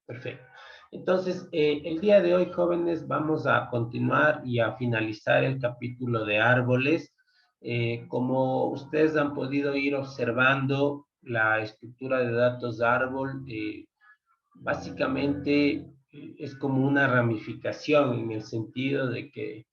Perfecto. Entonces, el día de hoy, jóvenes, vamos a continuar y a finalizar el capítulo de árboles. Como ustedes han podido ir observando, la estructura de datos de árbol, básicamente es como una ramificación en el sentido de que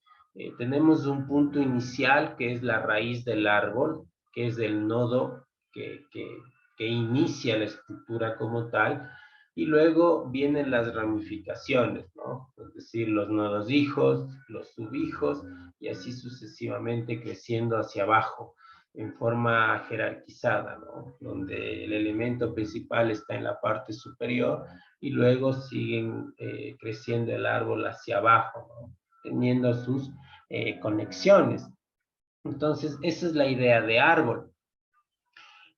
tenemos un punto inicial que es la raíz del árbol, que es el nodo que inicia la estructura como tal, y luego vienen las ramificaciones, ¿no? Es decir, los nodos hijos, los subhijos, y así sucesivamente creciendo hacia abajo en forma jerarquizada, ¿no? Donde el elemento principal está en la parte superior y luego siguen creciendo el árbol hacia abajo, ¿no? Teniendo sus conexiones. Entonces, esa es la idea de árbol.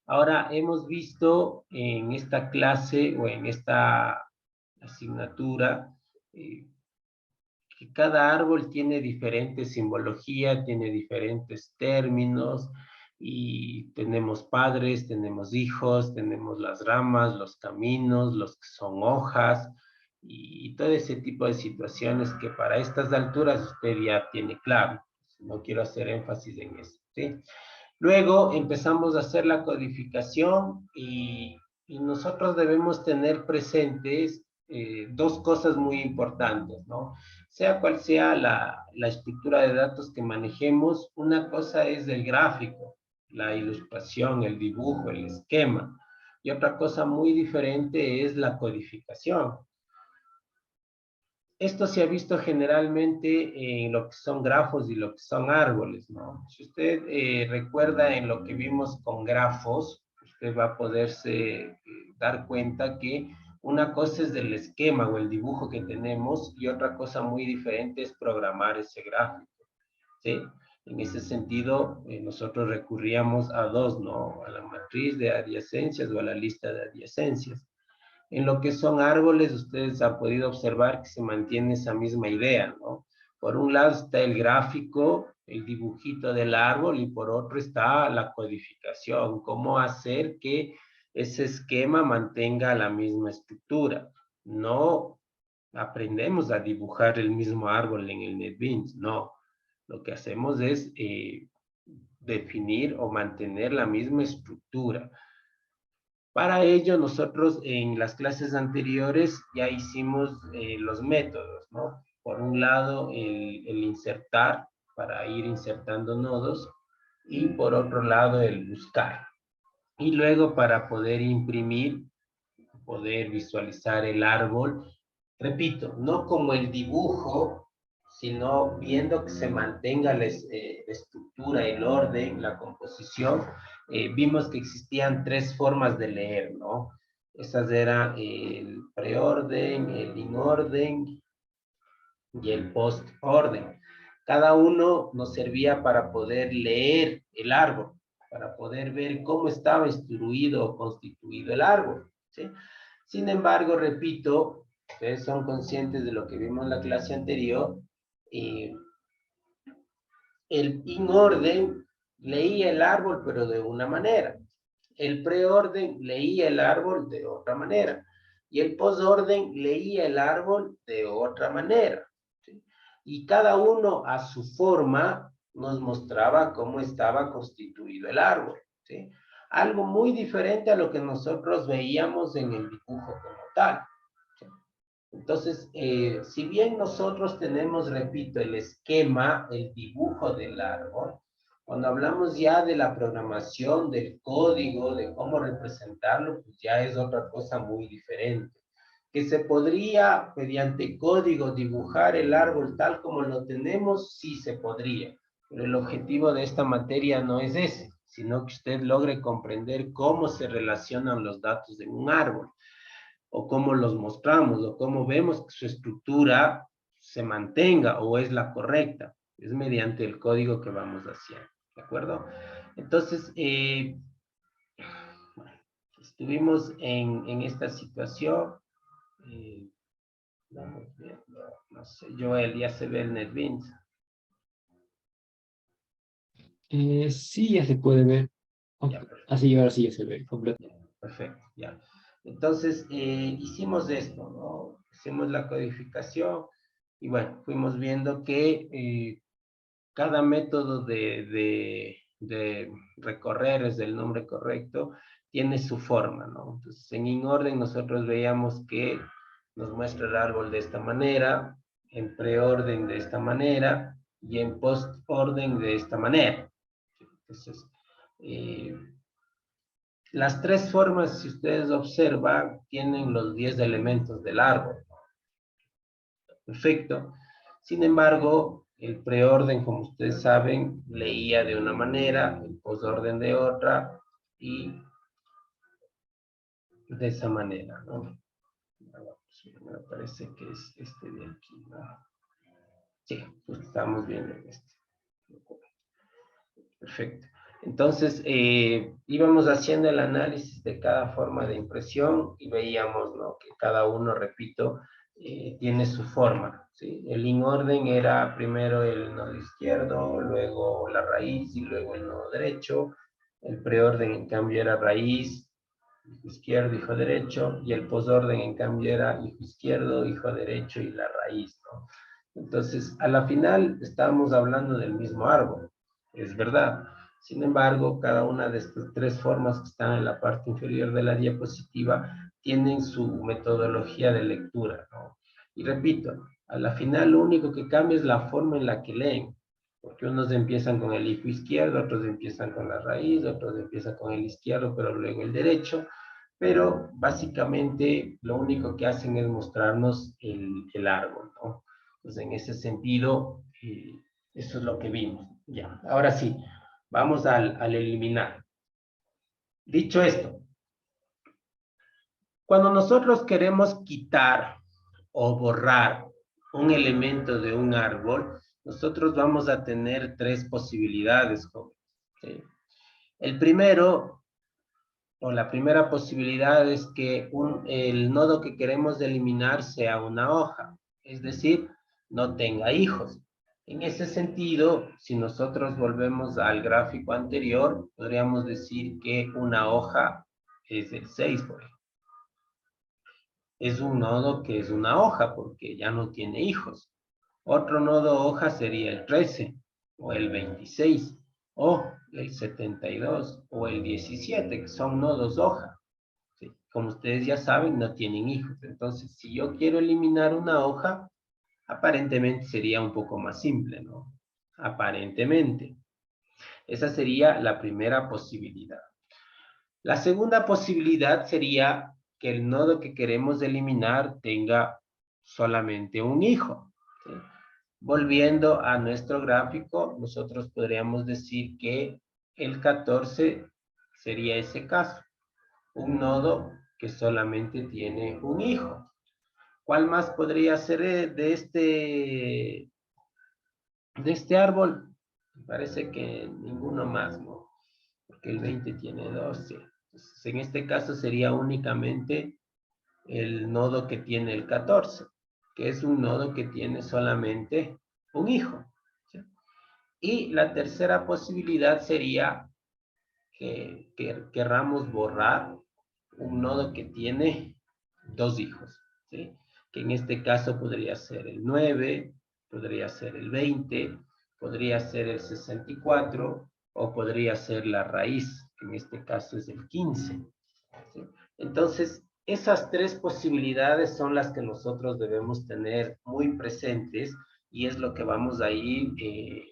Ahora, hemos visto en esta clase o en esta asignatura que cada árbol tiene diferente simbología, tiene diferentes términos, y tenemos padres, tenemos hijos, tenemos las ramas, los caminos, los que son hojas, y todo ese tipo de situaciones que para estas alturas usted ya tiene claro. No quiero hacer énfasis en eso, ¿sí? Luego empezamos a hacer la codificación y nosotros debemos tener presentes dos cosas muy importantes, ¿no? Sea cual sea la estructura de datos que manejemos, una cosa es el gráfico, la ilustración, el dibujo, el esquema, y otra cosa muy diferente es la codificación. Esto se ha visto generalmente en lo que son grafos y lo que son árboles, ¿no? Si usted recuerda en lo que vimos con grafos, usted va a poderse dar cuenta que una cosa es el esquema o el dibujo que tenemos y otra cosa muy diferente es programar ese gráfico, ¿sí? En ese sentido, nosotros recurríamos a dos, ¿no? A la matriz de adyacencias o a la lista de adyacencias. En lo que son árboles, ustedes han podido observar que se mantiene esa misma idea, ¿no? Por un lado está el gráfico, el dibujito del árbol, y por otro está la codificación, cómo hacer que ese esquema mantenga la misma estructura. No aprendemos a dibujar el mismo árbol en el NetBeans, no. Lo que hacemos es definir o mantener la misma estructura. Para ello, nosotros en las clases anteriores ya hicimos los métodos, ¿no? Por un lado, el insertar, para ir insertando nodos, y por otro lado, el buscar. Y luego, para poder imprimir, poder visualizar el árbol, repito, no como el dibujo, sino viendo que se mantenga la estructura, el orden, la composición. Vimos que existían tres formas de leer, ¿no? Esas eran el preorden, el inorden y el postorden. Cada uno nos servía para poder leer el árbol, para poder ver cómo estaba instruido o constituido el árbol, ¿sí? Sin embargo, repito, ustedes son conscientes de lo que vimos en la clase anterior, y el inorden leía el árbol, pero de una manera. El preorden leía el árbol de otra manera. Y el posorden leía el árbol de otra manera, ¿sí? Y cada uno a su forma nos mostraba cómo estaba constituido el árbol, ¿sí? Algo muy diferente a lo que nosotros veíamos en el dibujo como tal. Entonces, si bien nosotros tenemos, repito, el esquema, el dibujo del árbol, cuando hablamos ya de la programación, del código, de cómo representarlo, pues ya es otra cosa muy diferente. Que se podría, mediante código, dibujar el árbol tal como lo tenemos, sí se podría. Pero el objetivo de esta materia no es ese, sino que usted logre comprender cómo se relacionan los datos en un árbol, o cómo los mostramos, o cómo vemos que su estructura se mantenga o es la correcta. Es mediante el código que vamos haciendo, ¿de acuerdo? Entonces, estuvimos en esta situación. Vamos viendo, no sé, Joel, ya se ve el NetBeans. Sí, ya se puede ver. Ya, Ok, así, ahora sí ya se ve completo. ya, perfecto, ya. Entonces, hicimos esto, ¿no? Hicimos la codificación y bueno, fuimos viendo que cada método de recorrer, es el nombre correcto, tiene su forma, ¿no? Entonces, en InOrden nosotros veíamos que nos muestra el árbol de esta manera, en preorden de esta manera y en postorden de esta manera. Entonces, eh, las tres formas, si ustedes observan, tienen los 10 elementos del árbol. Perfecto. Sin embargo, el preorden, como ustedes saben, leía de una manera, el posorden de otra y de esa manera, ¿no? Me parece que es este de aquí, ¿no? Sí, pues estamos viendo este. Perfecto. Entonces, íbamos haciendo el análisis de cada forma de impresión y veíamos, ¿no?, que cada uno, repito, tiene su forma, ¿sí? El in-orden era primero el nodo izquierdo, luego la raíz y luego el nodo derecho. El preorden, en cambio, era raíz, hijo izquierdo, hijo derecho, y el posorden, en cambio, era hijo izquierdo, hijo derecho y la raíz, ¿no? Entonces, a la final, estábamos hablando del mismo árbol, es verdad. Sin embargo, cada una de estas tres formas que están en la parte inferior de la diapositiva tienen su metodología de lectura, ¿no? Y repito, a la final lo único que cambia es la forma en la que leen, porque unos empiezan con el hijo izquierdo, otros empiezan con la raíz, otros empiezan con el izquierdo, pero luego el derecho, pero básicamente lo único que hacen es mostrarnos el árbol, ¿no? Entonces, en ese sentido, eso es lo que vimos. Ya, ahora sí, vamos al eliminar. Dicho esto, cuando nosotros queremos quitar o borrar un elemento de un árbol, nosotros vamos a tener tres posibilidades, jóvenes, ¿sí? El primero, o la primera posibilidad es que el nodo que queremos eliminar sea una hoja, es decir, no tenga hijos. En ese sentido, si nosotros volvemos al gráfico anterior, podríamos decir que una hoja es el 6, por ejemplo. Es un nodo que es una hoja porque ya no tiene hijos. Otro nodo hoja sería el 13 o el 26 o el 72 o el 17, que son nodos hoja. ¿Sí? Como ustedes ya saben, no tienen hijos. Entonces, si yo quiero eliminar una hoja, aparentemente sería un poco más simple, ¿no? Aparentemente. Esa sería la primera posibilidad. La segunda posibilidad sería que el nodo que queremos eliminar tenga solamente un hijo, ¿sí? Volviendo a nuestro gráfico, nosotros podríamos decir que el 14 sería ese caso, un nodo que solamente tiene un hijo. ¿Cuál más podría ser de este árbol? Parece que ninguno más, ¿no? Porque el 20 tiene 12. Entonces, en este caso sería únicamente el nodo que tiene el 14, que es un nodo que tiene solamente un hijo, ¿sí? Y la tercera posibilidad sería que querramos borrar un nodo que tiene dos hijos, ¿sí? Que en este caso podría ser el 9, podría ser el 20, podría ser el 64 o podría ser la raíz, que en este caso es el 15, ¿sí? Entonces, esas tres posibilidades son las que nosotros debemos tener muy presentes y es lo que vamos a ir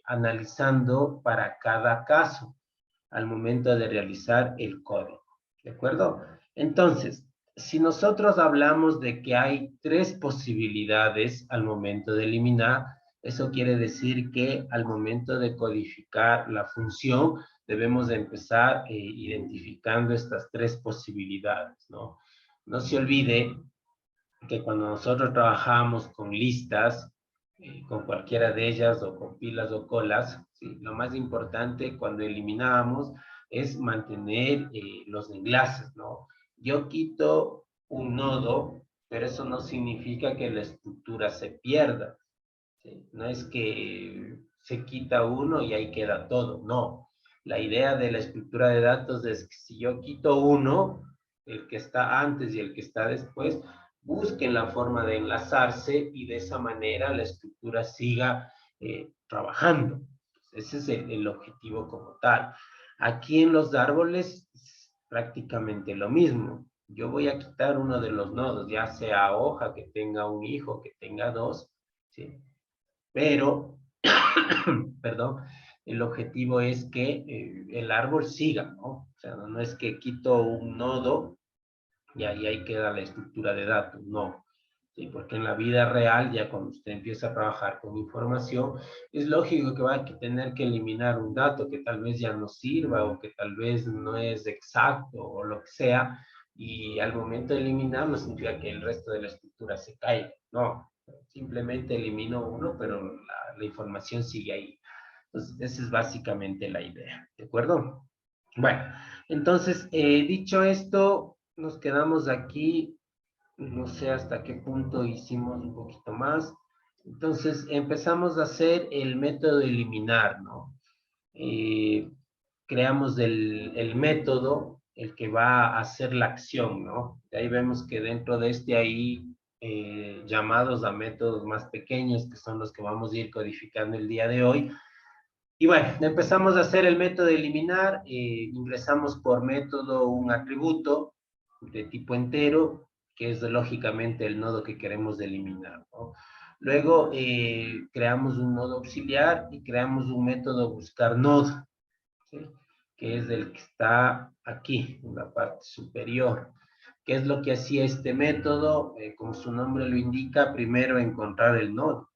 analizando para cada caso al momento de realizar el código, ¿de acuerdo? Entonces, si nosotros hablamos de que hay tres posibilidades al momento de eliminar, eso quiere decir que al momento de codificar la función, debemos de empezar identificando estas tres posibilidades, ¿no? No se olvide que cuando nosotros trabajamos con listas, con cualquiera de ellas o con pilas o colas, ¿sí? Lo más importante cuando eliminamos es mantener los enlaces, ¿no? Yo quito un nodo, pero eso no significa que la estructura se pierda, ¿sí? No es que se quita uno y ahí queda todo, no. La idea de la estructura de datos es que si yo quito uno, el que está antes y el que está después, busquen la forma de enlazarse y de esa manera la estructura siga trabajando. Ese es el objetivo como tal. Aquí en los árboles es prácticamente lo mismo. Yo voy a quitar uno de los nodos, ya sea hoja que tenga un hijo, que tenga dos, ¿sí? Pero, perdón, el objetivo es que el árbol siga, ¿no? O sea, no es que quito un nodo y ahí queda la estructura de datos, no. Sí, porque en la vida real, ya cuando usted empieza a trabajar con información, es lógico que va a tener que eliminar un dato que tal vez ya no sirva o que tal vez no es exacto o lo que sea, y al momento de eliminarlo significa que el resto de la estructura se cae. No, simplemente elimino uno, pero la información sigue ahí. Entonces, esa es básicamente la idea, ¿de acuerdo? Bueno, entonces, dicho esto, nos quedamos aquí, no sé hasta qué punto hicimos un poquito más. Entonces, empezamos a hacer el método de eliminar, ¿no? Eh, creamos el método, el que va a hacer la acción, ¿no? De ahí vemos que dentro de este hay llamados a métodos más pequeños, que son los que vamos a ir codificando el día de hoy. Y bueno, empezamos a hacer el método de eliminar, ingresamos por método un atributo de tipo entero, que es lógicamente el nodo que queremos eliminar, ¿no? Luego creamos un nodo auxiliar y creamos un método buscar nodo, ¿sí? Que es el que está aquí, en la parte superior. ¿Qué es lo que hacía este método? Como su nombre lo indica, primero encontrar el nodo,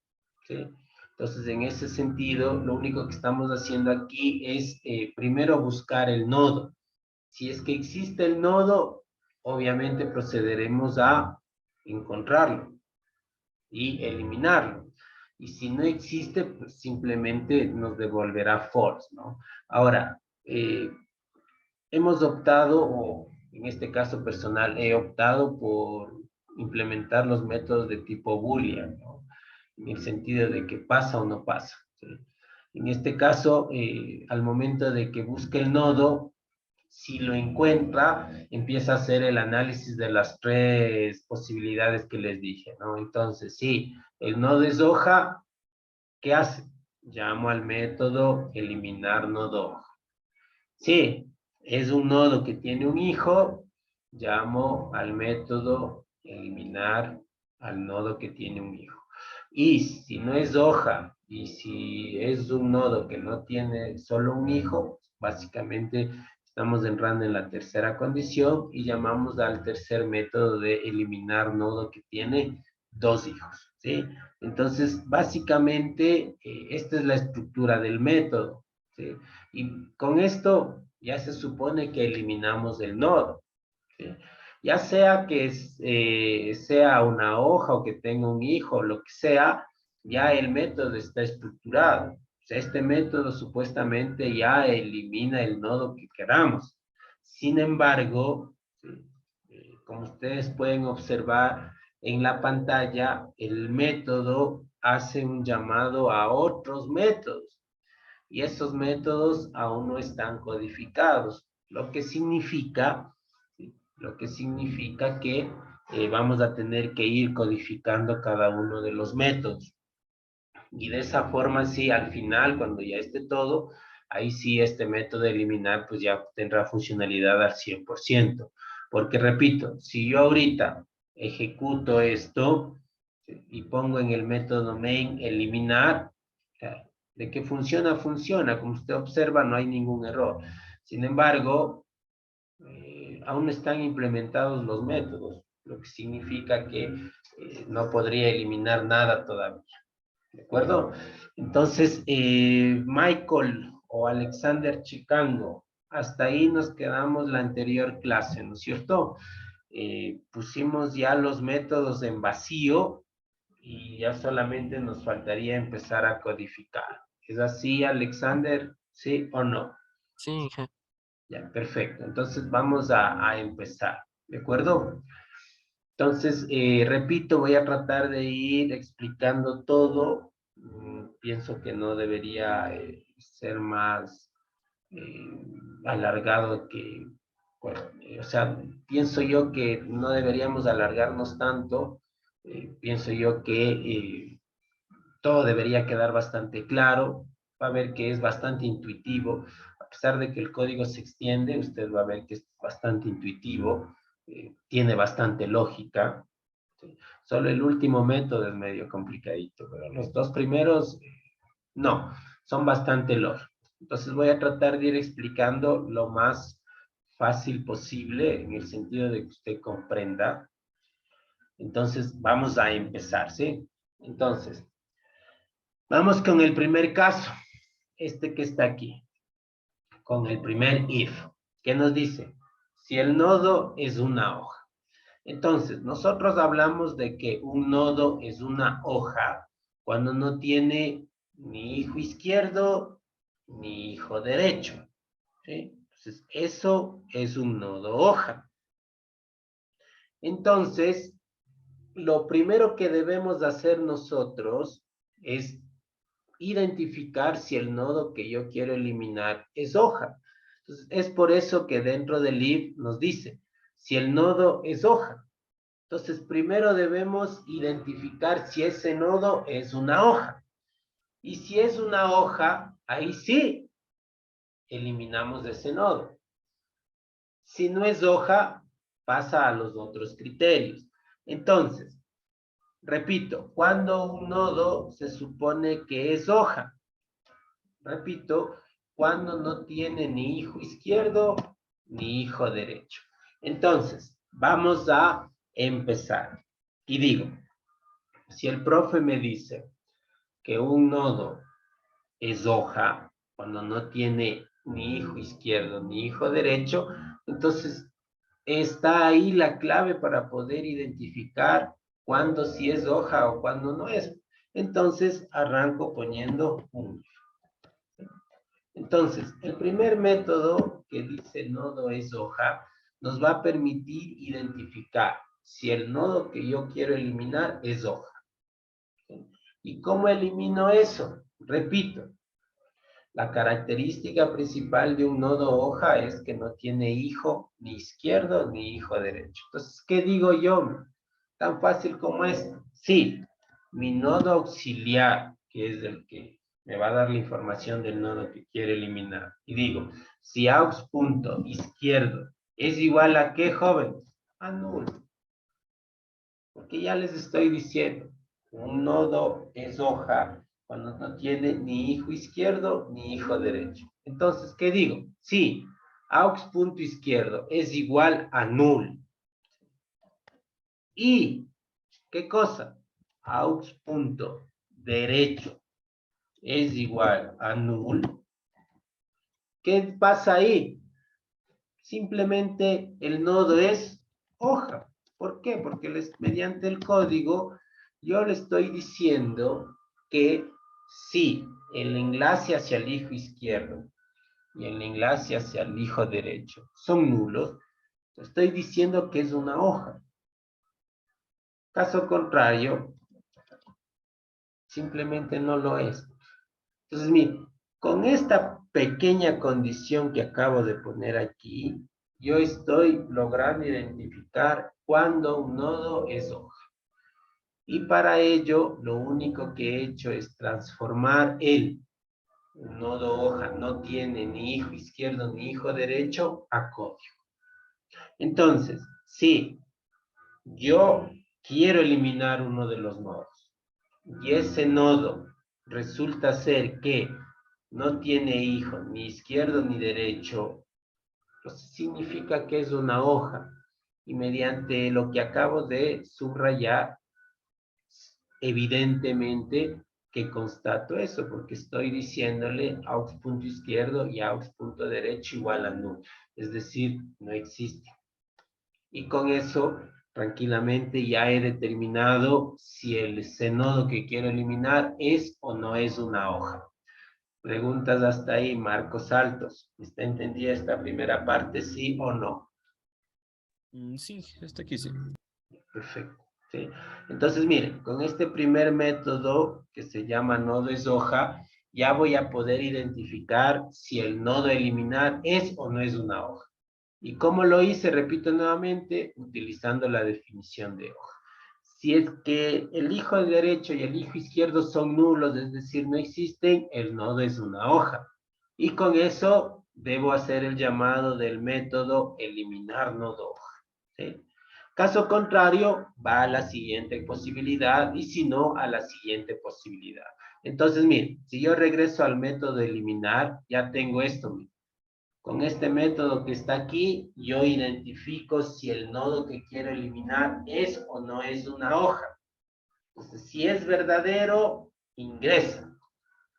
¿sí? Entonces, en ese sentido, lo único que estamos haciendo aquí es primero buscar el nodo. Si es que existe el nodo, obviamente procederemos a encontrarlo y eliminarlo. Y si no existe, pues simplemente nos devolverá false, ¿no? Ahora, hemos optado, o en este caso personal, he optado por implementar los métodos de tipo Boolean, ¿no? En el sentido de que pasa o no pasa, ¿sí? En este caso, al momento de que busque el nodo, si lo encuentra, empieza a hacer el análisis de las tres posibilidades que les dije, ¿no? Entonces, si el nodo es hoja, ¿qué hace? Llamo al método eliminar nodo hoja. Sí, es un nodo que tiene un hijo, llamo al método eliminar al nodo que tiene un hijo. Y si no es hoja, y si es un nodo que no tiene solo un hijo, básicamente estamos entrando en la tercera condición y llamamos al tercer método de eliminar nodo que tiene dos hijos, ¿sí? Entonces, básicamente, esta es la estructura del método, ¿sí? Y con esto ya se supone que eliminamos el nodo, ¿sí? Ya sea que sea una hoja o que tenga un hijo, lo que sea, ya el método está estructurado. O sea, este método supuestamente ya elimina el nodo que queramos. Sin embargo, ¿sí? Como ustedes pueden observar en la pantalla, el método hace un llamado a otros métodos y esos métodos aún no están codificados, lo que significa que vamos a tener que ir codificando cada uno de los métodos. Y de esa forma, sí, al final, cuando ya esté todo, ahí sí este método de eliminar pues ya tendrá funcionalidad al 100%. Porque repito, si yo ahorita ejecuto esto y pongo en el método main eliminar, de que funciona, funciona. Como usted observa, no hay ningún error. Sin embargo, aún no están implementados los métodos, lo que significa que no podría eliminar nada todavía. ¿De acuerdo? Entonces, Michael o Alexander Chicango, hasta ahí nos quedamos la anterior clase, ¿no es cierto? Pusimos ya los métodos en vacío y ya solamente nos faltaría empezar a codificar. ¿Es así, Alexander? ¿Sí o no? Sí, Inge. Ya, perfecto. Entonces vamos a empezar, ¿de acuerdo? Entonces, repito, voy a tratar de ir explicando todo. Pienso que no debería ser más alargado que o sea, pienso yo que no deberíamos alargarnos tanto. Pienso yo que todo debería quedar bastante claro. Va a ver que es bastante intuitivo. A pesar de que el código se extiende, usted va a ver que es bastante intuitivo, tiene bastante lógica. ¿Sí? Solo el último método es medio complicadito, pero los dos primeros, no, son bastante lógicos. Entonces voy a tratar de ir explicando lo más fácil posible en el sentido de que usted comprenda. Entonces vamos a empezar, ¿sí? Entonces, vamos con el primer caso, este que está aquí, con el primer if. ¿Qué nos dice? Si el nodo es una hoja. Entonces, nosotros hablamos de que un nodo es una hoja cuando no tiene ni hijo izquierdo ni hijo derecho. ¿Sí? Entonces, eso es un nodo hoja. Entonces, lo primero que debemos hacer nosotros es identificar si el nodo que yo quiero eliminar es hoja. Entonces, es por eso que dentro del if nos dice, si el nodo es hoja. Entonces, primero debemos identificar si ese nodo es una hoja. Y si es una hoja, ahí sí eliminamos ese nodo. Si no es hoja, pasa a los otros criterios. Entonces, repito, cuando un nodo se supone que es hoja. Repito, cuando no tiene ni hijo izquierdo ni hijo derecho. Entonces, vamos a empezar. Y digo, si el profe me dice que un nodo es hoja, cuando no tiene ni hijo izquierdo ni hijo derecho, entonces está ahí la clave para poder identificar cuándo sí es hoja o cuándo no es. Entonces arranco poniendo un. Entonces, el primer método que dice nodo es hoja nos va a permitir identificar si el nodo que yo quiero eliminar es hoja. ¿Y cómo elimino eso? Repito, la característica principal de un nodo hoja es que no tiene hijo ni izquierdo ni hijo derecho. Entonces, ¿qué digo yo? Tan fácil como esto. Sí, mi nodo auxiliar, que es el que me va a dar la información del nodo que quiero eliminar. Y digo, si aux.izquierdo es igual a ¿qué, joven? A nulo. Porque ya les estoy diciendo, un nodo es hoja cuando no tiene ni hijo izquierdo ni hijo derecho. Entonces, ¿qué digo? Sí, aux.izquierdo es igual a null. ¿Y qué cosa? aux.derecho es igual a null. ¿Qué pasa ahí? Simplemente el nodo es hoja. ¿Por qué? Porque mediante el código yo le estoy diciendo que si el enlace hacia el hijo izquierdo y el enlace hacia el hijo derecho son nulos, estoy diciendo que es una hoja. Caso contrario, simplemente no lo es. Entonces, miren, con esta pequeña condición que acabo de poner aquí, yo estoy logrando identificar cuándo un nodo es hoja. Y para ello, lo único que he hecho es transformar el nodo hoja no tiene ni hijo izquierdo ni hijo derecho a código. Entonces, si yo quiero eliminar uno de los nodos y ese nodo resulta ser que no tiene hijo ni izquierdo ni derecho, pues significa que es una hoja. Y mediante lo que acabo de subrayar, evidentemente que constato eso, porque estoy diciéndole aux.izquierdo y aux.derecho igual a null. Es decir, no existe. Y con eso, tranquilamente ya he determinado si el nodo que quiero eliminar es o no es una hoja. Preguntas hasta ahí, Marcos Altos. ¿Está entendida esta primera parte, sí o no? Sí, hasta aquí sí. Perfecto. ¿Sí? Entonces, miren, con este primer método que se llama nodo es hoja, ya voy a poder identificar si el nodo a eliminar es o no es una hoja. ¿Y cómo lo hice? Repito nuevamente, utilizando la definición de hoja. Si es que el hijo derecho y el hijo izquierdo son nulos, es decir, no existen, el nodo es una hoja. Y con eso debo hacer el llamado del método eliminar nodo hoja. ¿Sí? Caso contrario, va a la siguiente posibilidad y si no, a la siguiente posibilidad. Entonces, miren, si yo regreso al método eliminar, ya tengo esto. Miren. Con este método que está aquí, yo identifico si el nodo que quiero eliminar es o no es una hoja. Entonces, si es verdadero, ingresa.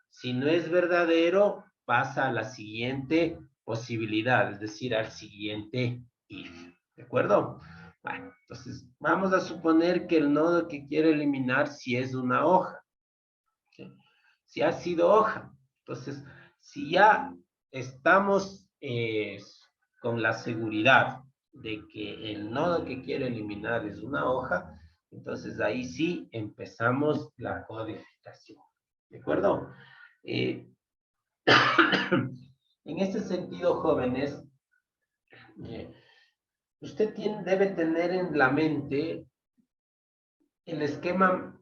Si no es verdadero, pasa a la siguiente posibilidad, es decir, al siguiente if. ¿De acuerdo? Bueno, entonces vamos a suponer que el nodo que quiero eliminar si es una hoja. ¿Sí? Si ha sido hoja. Entonces, si ya estamos con la seguridad de que el nodo que quiero eliminar es una hoja, entonces ahí sí empezamos la codificación. ¿De acuerdo? En este sentido, jóvenes, eh, usted debe tener en la mente el esquema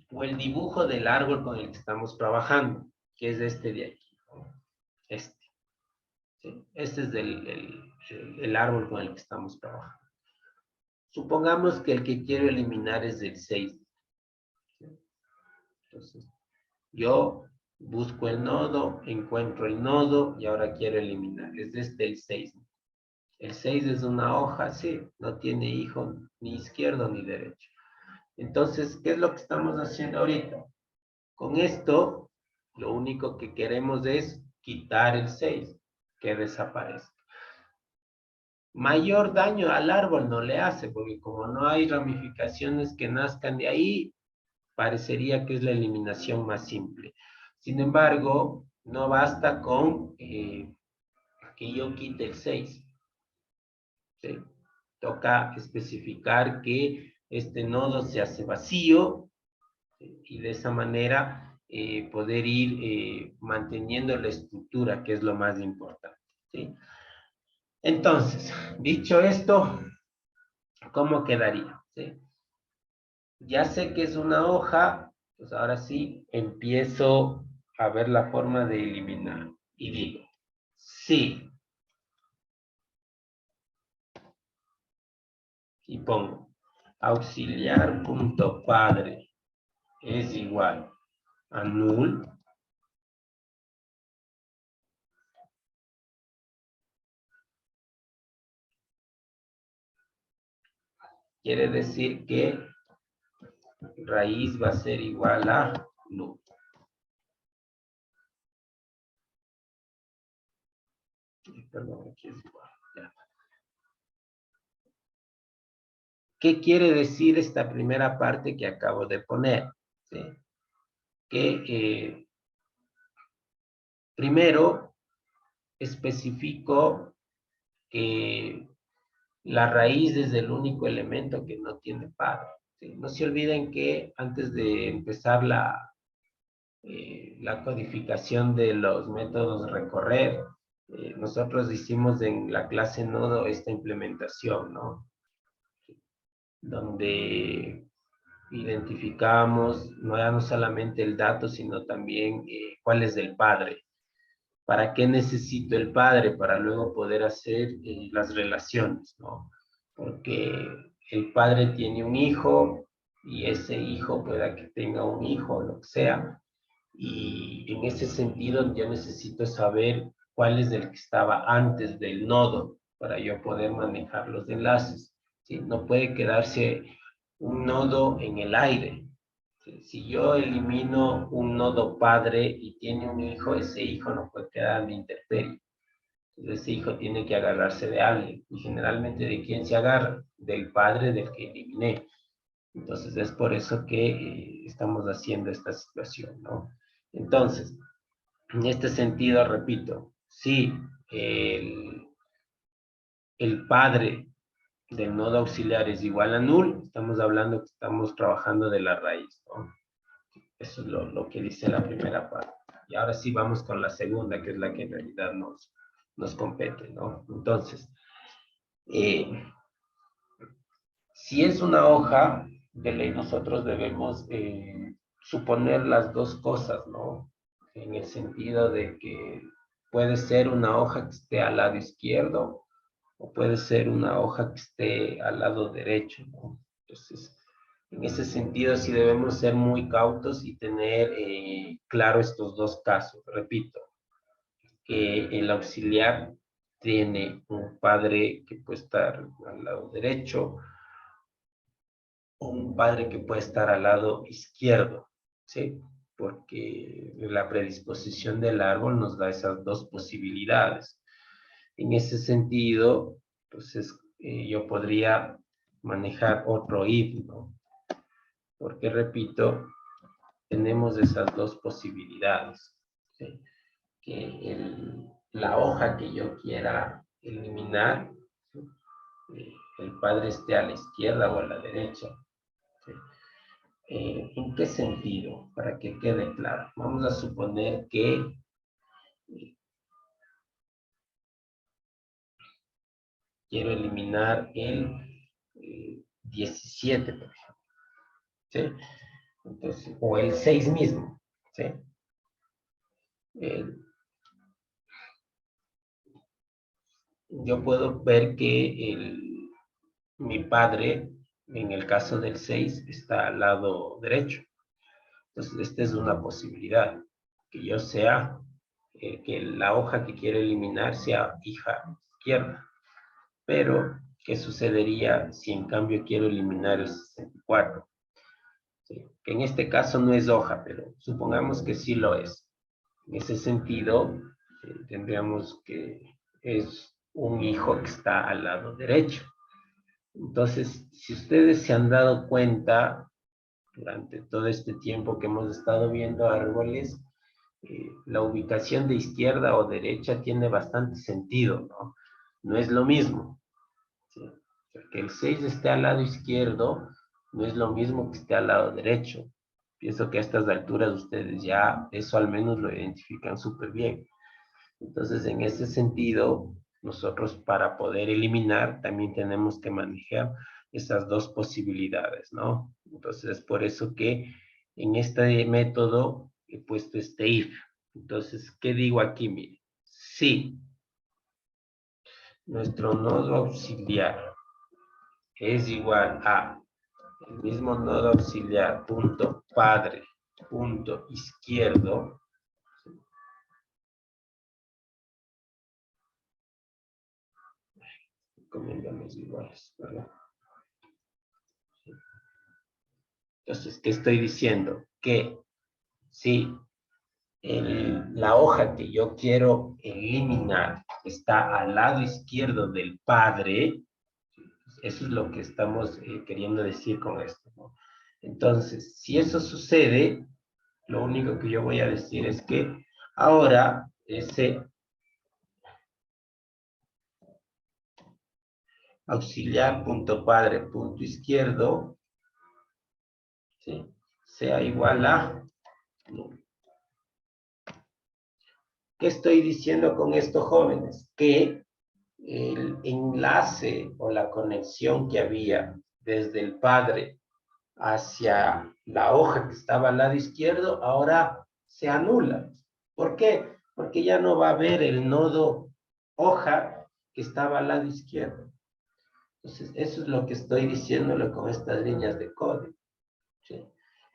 o el dibujo del árbol con el que estamos trabajando, que es este de aquí. Este. ¿Sí? Este es el árbol con el que estamos trabajando. Supongamos que el que quiero eliminar es el 6. ¿Sí? Entonces, yo busco el nodo, encuentro el nodo y ahora quiero eliminar. Es este el 6. El 6 es una hoja, sí, no tiene hijo ni izquierdo ni derecho. Entonces, ¿qué es lo que estamos haciendo ahorita? Con esto, lo único que queremos es quitar el 6, que desaparezca. Mayor daño al árbol no le hace, porque como no hay ramificaciones que nazcan de ahí, parecería que es la eliminación más simple. Sin embargo, no basta con que yo quite el 6. ¿Sí? Toca especificar que este nodo se hace vacío, ¿sí? Y de esa manera poder ir manteniendo la estructura, que es lo más importante. ¿Sí? Entonces, dicho esto, ¿cómo quedaría? ¿Sí? Ya sé que es una hoja, pues ahora sí empiezo a ver la forma de eliminar. Y digo, sí, y pongo auxiliar.padre es igual a null. Quiere decir que raíz va a ser igual a null. Perdón, aquí es igual. Ya. ¿Qué quiere decir esta primera parte que acabo de poner? ¿Sí? Que primero especifico que la raíz es el único elemento que no tiene padre. ¿Sí? No se olviden que antes de empezar la codificación de los métodos recorrer, nosotros hicimos en la clase nodo esta implementación, ¿no? Donde identificamos no solamente el dato, sino también cuál es el padre. ¿Para qué necesito el padre? Para luego poder hacer las relaciones, ¿no? Porque el padre tiene un hijo y ese hijo pueda que tenga un hijo, lo que sea. Y en ese sentido yo necesito saber cuál es el que estaba antes del nodo para yo poder manejar los enlaces. ¿Sí? No puede quedarse un nodo en el aire. Si yo elimino un nodo padre y tiene un hijo, ese hijo no puede quedar en la intemperie. Entonces ese hijo tiene que agarrarse de alguien. Y generalmente, ¿de quién se agarra? Del padre del que eliminé. Entonces es por eso que estamos haciendo esta situación, ¿no? Entonces, en este sentido, repito, si el padre del nodo auxiliar es igual a null, estamos hablando que estamos trabajando de la raíz, ¿no? Eso es lo que dice la primera parte. Y ahora sí vamos con la segunda, que es la que en realidad nos compete, ¿no? Entonces, Si es una hoja, de ley nosotros debemos suponer las dos cosas, ¿no? En el sentido de que puede ser una hoja que esté al lado izquierdo o puede ser una hoja que esté al lado derecho, ¿no? Entonces, en ese sentido sí debemos ser muy cautos y tener claro estos dos casos. Repito, que el auxiliar tiene un padre que puede estar al lado derecho o un padre que puede estar al lado izquierdo, ¿sí? Porque la predisposición del árbol nos da esas dos posibilidades. En ese sentido, entonces yo podría manejar otro if, ¿no? Porque, repito, tenemos esas dos posibilidades, ¿sí? Que la hoja que yo quiera eliminar, ¿sí? El padre esté a la izquierda o a la derecha, ¿sí? ¿En qué sentido? Para que quede claro. Vamos a suponer que quiero eliminar el 17, por ejemplo, ¿sí? Entonces, o el 6 mismo, ¿sí? Yo puedo ver que mi padre, en el caso del 6, está al lado derecho. Entonces, esta es una posibilidad, que yo sea, que la hoja que quiero eliminar sea hija izquierda. Pero, ¿qué sucedería si en cambio quiero eliminar el 64? ¿Sí? Que en este caso no es hoja, pero supongamos que sí lo es. En ese sentido, tendríamos que es un hijo que está al lado derecho. Entonces, si ustedes se han dado cuenta, durante todo este tiempo que hemos estado viendo árboles, la ubicación de izquierda o derecha tiene bastante sentido, ¿no? No es lo mismo, ¿sí? Que el 6 esté al lado izquierdo no es lo mismo que esté al lado derecho. Pienso que a estas alturas ustedes ya eso al menos lo identifican súper bien. Entonces, en ese sentido, nosotros para poder eliminar también tenemos que manejar esas dos posibilidades, ¿no? Entonces, es por eso que en este método he puesto este if. Entonces, ¿qué digo aquí? Mire, si nuestro nodo auxiliar es igual a el mismo nodo auxiliar punto padre punto izquierdo, comiéndonos iguales, ¿verdad? Entonces, ¿qué estoy diciendo? Que si la hoja que yo quiero eliminar está al lado izquierdo del padre, eso es lo que estamos queriendo decir con esto, ¿no? Entonces, si eso sucede, lo único que yo voy a decir es que ahora ese auxiliar.padre.izquierdo, ¿sí?, sea igual a 1. ¿Qué estoy diciendo con esto, jóvenes? Que el enlace o la conexión que había desde el padre hacia la hoja que estaba al lado izquierdo, ahora se anula. ¿Por qué? Porque ya no va a haber el nodo hoja que estaba al lado izquierdo. Entonces, eso es lo que estoy diciéndole con estas líneas de código, ¿sí?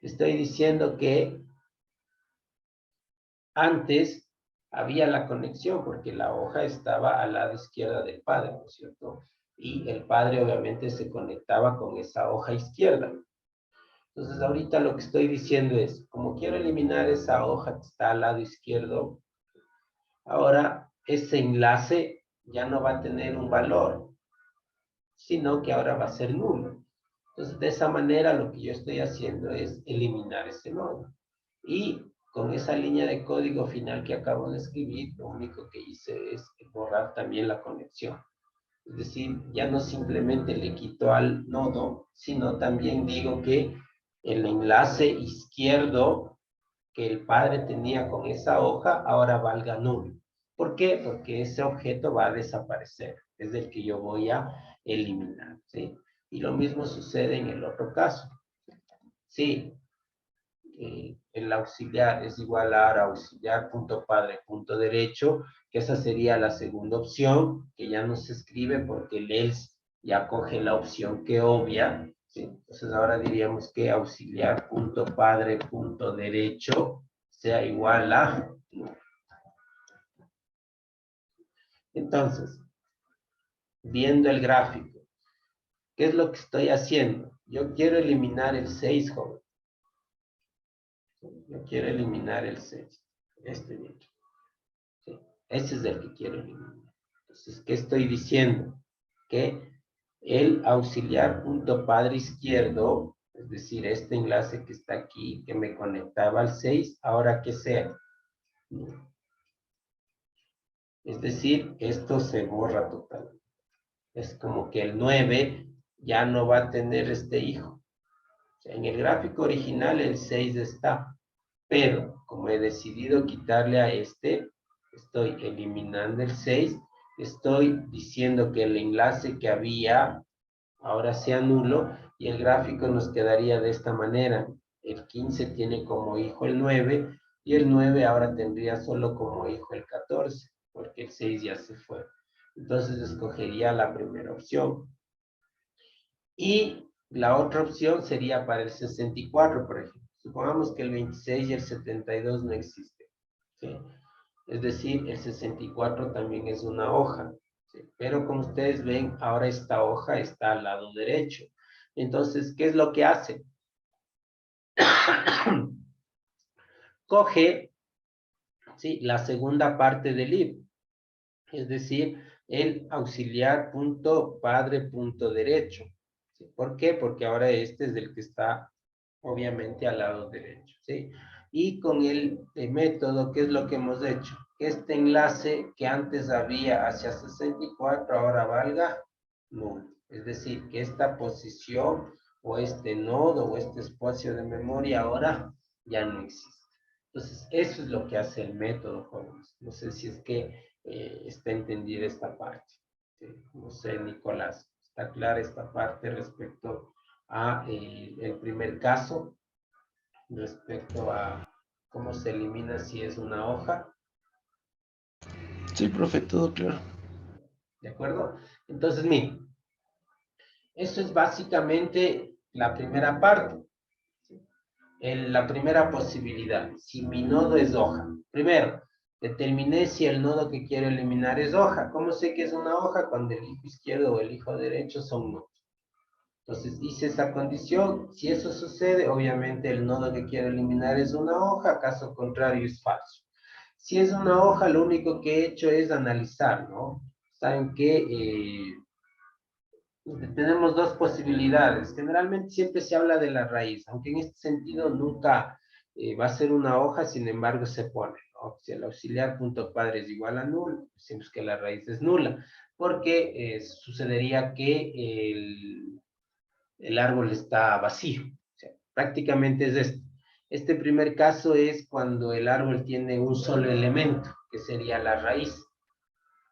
Estoy diciendo que antes había la conexión porque la hoja estaba al lado izquierda del padre, ¿no es cierto? Y el padre obviamente se conectaba con esa hoja izquierda. Entonces ahorita lo que estoy diciendo es, como quiero eliminar esa hoja que está al lado izquierdo, ahora ese enlace ya no va a tener un valor, sino que ahora va a ser nulo. Entonces de esa manera lo que yo estoy haciendo es eliminar ese nodo. Y con esa línea de código final que acabo de escribir, lo único que hice es borrar también la conexión. Es decir, ya no simplemente le quito al nodo, sino también digo que el enlace izquierdo que el padre tenía con esa hoja ahora valga nulo. ¿Por qué? Porque ese objeto va a desaparecer, es el que yo voy a eliminar, ¿sí? Y lo mismo sucede en el otro caso. Sí, el auxiliar es igual a auxiliar.padre.derecho, que esa sería la segunda opción, que ya no se escribe porque el else ya coge la opción que obvia, ¿sí? Entonces ahora diríamos que auxiliar.padre.derecho sea igual a... Entonces, viendo el gráfico, ¿qué es lo que estoy haciendo? Yo quiero eliminar el 6, joven. Yo quiero eliminar el 6. Este de aquí. ¿Sí? Ese es el que quiero eliminar. Entonces, ¿qué estoy diciendo? Que el auxiliar punto padre izquierdo, es decir, este enlace que está aquí, que me conectaba al 6, ahora que sea. Es decir, esto se borra totalmente. Es como que el 9 ya no va a tener este hijo. O sea, en el gráfico original el 6 está, pero como he decidido quitarle a este, estoy eliminando el 6, estoy diciendo que el enlace que había ahora sea nulo y el gráfico nos quedaría de esta manera. El 15 tiene como hijo el 9 y el 9 ahora tendría solo como hijo el 14, porque el 6 ya se fue. Entonces escogería la primera opción. Y la otra opción sería para el 64, por ejemplo. Supongamos que el 26 y el 72 no existen. ¿Sí? Es decir, el 64 también es una hoja. ¿Sí? Pero como ustedes ven, ahora esta hoja está al lado derecho. Entonces, ¿qué es lo que hace? Coge, ¿sí?, la segunda parte del if, es decir, el auxiliar.padre.derecho. ¿Sí? ¿Por qué? Porque ahora este es el que está obviamente al lado derecho, ¿sí? Y con el método, ¿qué es lo que hemos hecho? Que este enlace que antes había hacia 64 ahora valga nulo. Es decir, que esta posición o este nodo o este espacio de memoria ahora ya no existe. Entonces, eso es lo que hace el método, jóvenes. No sé si es que está entendida esta parte. ¿Sí? No sé, Nicolás, ¿está clara esta parte respecto a el primer caso, respecto a cómo se elimina si es una hoja? Sí, profe, todo claro. ¿De acuerdo? Entonces, miren, eso es básicamente la primera parte. La primera posibilidad, si mi nodo es hoja. Primero, determiné si el nodo que quiero eliminar es hoja. ¿Cómo sé que es una hoja? Cuando el hijo izquierdo o el hijo derecho son nodos. Entonces hice esa condición. Si eso sucede, obviamente el nodo que quiero eliminar es una hoja, caso contrario es falso. Si es una hoja, lo único que he hecho es analizar, ¿no? Saben que tenemos dos posibilidades. Generalmente siempre se habla de la raíz, aunque en este sentido nunca va a ser una hoja, sin embargo se pone, ¿no? Si el auxiliar punto padre es igual a nulo, decimos que la raíz es nula, porque sucedería que el árbol está vacío. O sea, prácticamente es esto. Este primer caso es cuando el árbol tiene un solo elemento, que sería la raíz.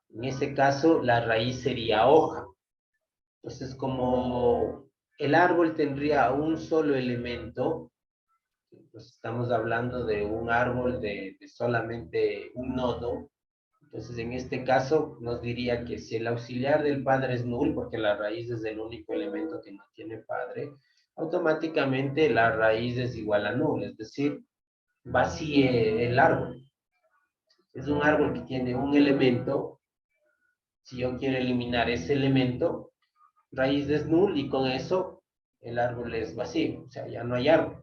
En ese caso, la raíz sería hoja. Entonces, como el árbol tendría un solo elemento, pues estamos hablando de un árbol de solamente un nodo. Entonces, en este caso, nos diría que si el auxiliar del padre es null, porque la raíz es el único elemento que no tiene padre, automáticamente la raíz es igual a null, es decir, vacíe el árbol. Es un árbol que tiene un elemento. Si yo quiero eliminar ese elemento, raíz es null y con eso el árbol es vacío, o sea, ya no hay árbol.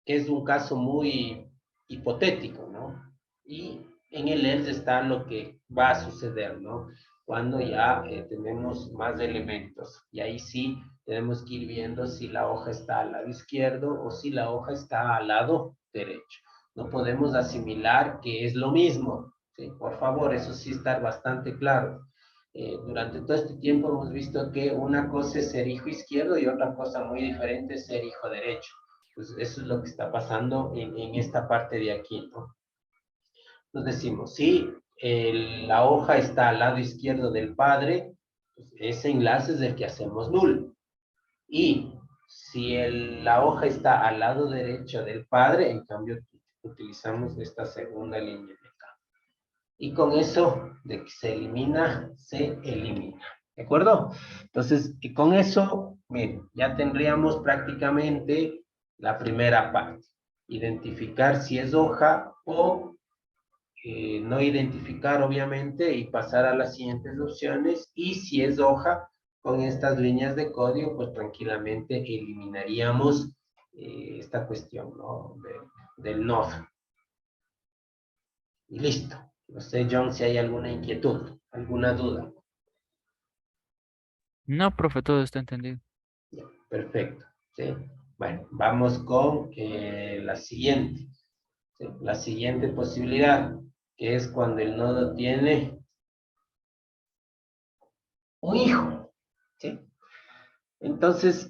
Que es un caso muy hipotético, ¿no? Y en el else está lo que va a suceder, ¿no? Cuando ya tenemos más elementos. Y ahí sí tenemos que ir viendo si la hoja está al lado izquierdo o si la hoja está al lado derecho. No podemos asimilar que es lo mismo. ¿Sí? Por favor, eso sí está bastante claro. Durante todo este tiempo hemos visto que una cosa es ser hijo izquierdo y otra cosa muy diferente es ser hijo derecho. Pues eso es lo que está pasando en esta parte de aquí, ¿no? Entonces decimos, si la hoja está al lado izquierdo del padre, pues ese enlace es el que hacemos null. Y si la hoja está al lado derecho del padre, en cambio utilizamos esta segunda línea de acá. Y con eso, de que se elimina, se elimina. ¿De acuerdo? Entonces, y con eso, miren, ya tendríamos prácticamente la primera parte. Identificar si es hoja o no identificar, obviamente, y pasar a las siguientes opciones. Y si es hoja, con estas líneas de código, pues tranquilamente eliminaríamos esta cuestión, ¿no? Del nodo. Y listo. No sé, John, si hay alguna inquietud, alguna duda. No, profe, todo está entendido. Ya, perfecto. ¿Sí? Bueno, vamos con la siguiente. ¿Sí? La siguiente posibilidad, que es cuando el nodo tiene un hijo. ¿Sí? Entonces,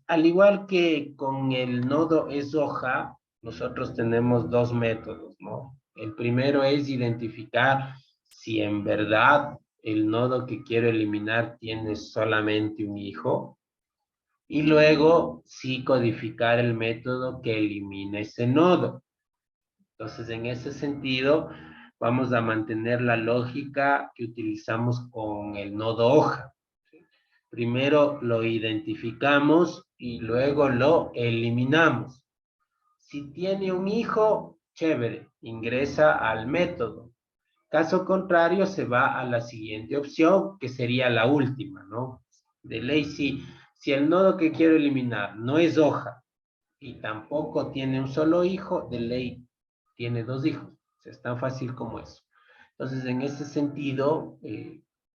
al igual que con el nodo es hoja, nosotros tenemos dos métodos, ¿no? El primero es identificar si en verdad el nodo que quiero eliminar tiene solamente un hijo, y luego sí codificar el método que elimina ese nodo. Entonces, en ese sentido, vamos a mantener la lógica que utilizamos con el nodo hoja. Primero lo identificamos y luego lo eliminamos. Si tiene un hijo, chévere, ingresa al método. Caso contrario, se va a la siguiente opción, que sería la última, ¿no? De ley, si el nodo que quiero eliminar no es hoja y tampoco tiene un solo hijo, de ley tiene dos hijos. Es tan fácil como eso. Entonces, en ese sentido,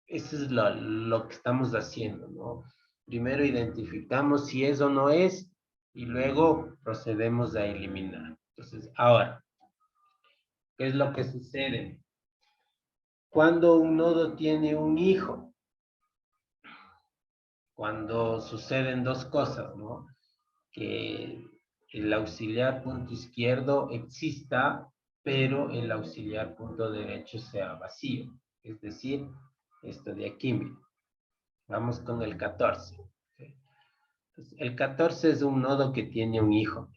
eso es lo que estamos haciendo, ¿no? Primero identificamos si es o no es y luego procedemos a eliminar. Entonces, ahora, ¿qué es lo que sucede? Cuando un nodo tiene un hijo, cuando suceden dos cosas, ¿no? Que el auxiliar punto izquierdo exista, pero el auxiliar punto derecho sea vacío. Es decir, esto de aquí, miren. Vamos con el 14. Entonces, el 14 es un nodo que tiene un hijo.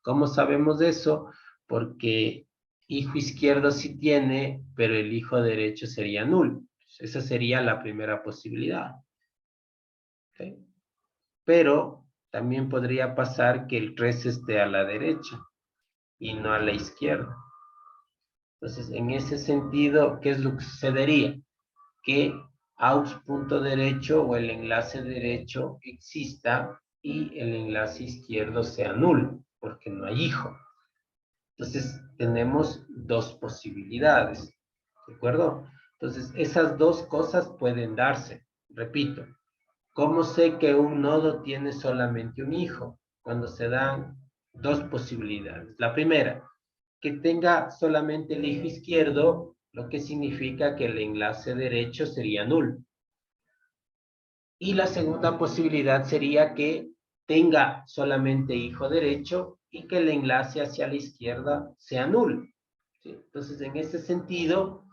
¿Cómo sabemos eso? Porque hijo izquierdo sí tiene, pero el hijo derecho sería null. Esa sería la primera posibilidad. ¿Okay? Pero también podría pasar que el 3 esté a la derecha y no a la izquierda. Entonces, en ese sentido, ¿qué es lo que sucedería? Que aux punto derecho o el enlace derecho exista y el enlace izquierdo sea nulo, porque no hay hijo. Entonces, tenemos dos posibilidades, ¿de acuerdo? Entonces, esas dos cosas pueden darse. Repito, ¿cómo sé que un nodo tiene solamente un hijo? Cuando se dan dos posibilidades. La primera, que tenga solamente el hijo izquierdo, lo que significa que el enlace derecho sería nulo. Y la segunda posibilidad sería que tenga solamente hijo derecho y que el enlace hacia la izquierda sea nulo. ¿Sí? Entonces, en ese sentido,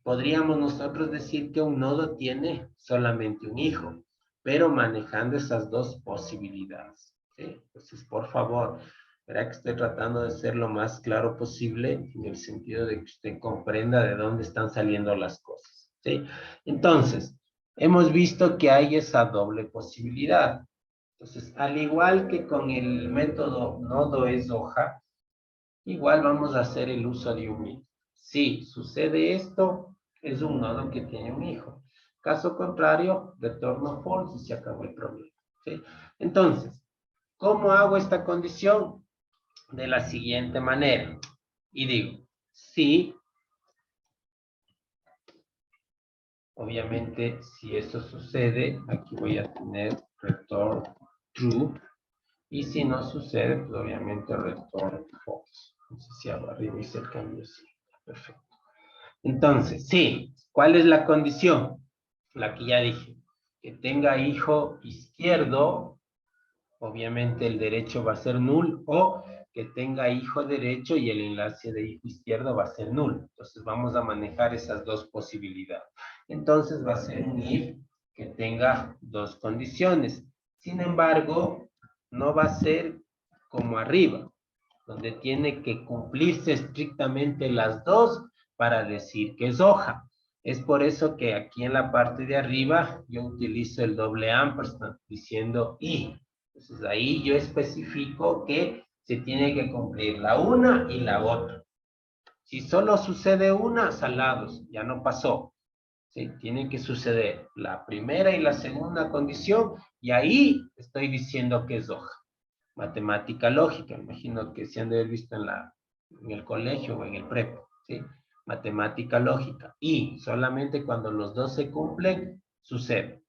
podríamos nosotros decir que un nodo tiene solamente un hijo, pero manejando esas dos posibilidades. ¿Sí? Entonces, por favor, verá que estoy tratando de ser lo más claro posible en el sentido de que usted comprenda de dónde están saliendo las cosas. ¿Sí? Entonces, hemos visto que hay esa doble posibilidad. Entonces, al igual que con el método nodo es hoja, igual vamos a hacer el uso de un if. Si sucede esto, es un nodo que tiene un hijo. Caso contrario, retorno false y se acabó el problema. ¿Sí? Entonces, ¿cómo hago esta condición? De la siguiente manera. Y digo, si, obviamente, si eso sucede, aquí voy a tener return true. Y si no sucede, pues obviamente return false. No sé si hago arriba hice el cambio, sí. Perfecto. Entonces, sí, ¿cuál es la condición? La que ya dije. Que tenga hijo izquierdo, obviamente el derecho va a ser null, o que tenga hijo derecho y el enlace de hijo izquierdo va a ser nulo. Entonces vamos a manejar esas dos posibilidades. Entonces va a ser un if que tenga dos condiciones. Sin embargo, no va a ser como arriba, donde tiene que cumplirse estrictamente las dos para decir que es hoja. Es por eso que aquí en la parte de arriba yo utilizo el doble ampersand diciendo y. Entonces ahí yo especifico que se tiene que cumplir la una y la otra. Si solo sucede una, salados, ya no pasó. ¿Sí? Tiene que suceder la primera y la segunda condición y ahí estoy diciendo que es hoja. Matemática lógica, imagino que se han de haber visto en el colegio o en el prepo, ¿sí? Matemática lógica. Y solamente cuando los dos se cumplen, sucede.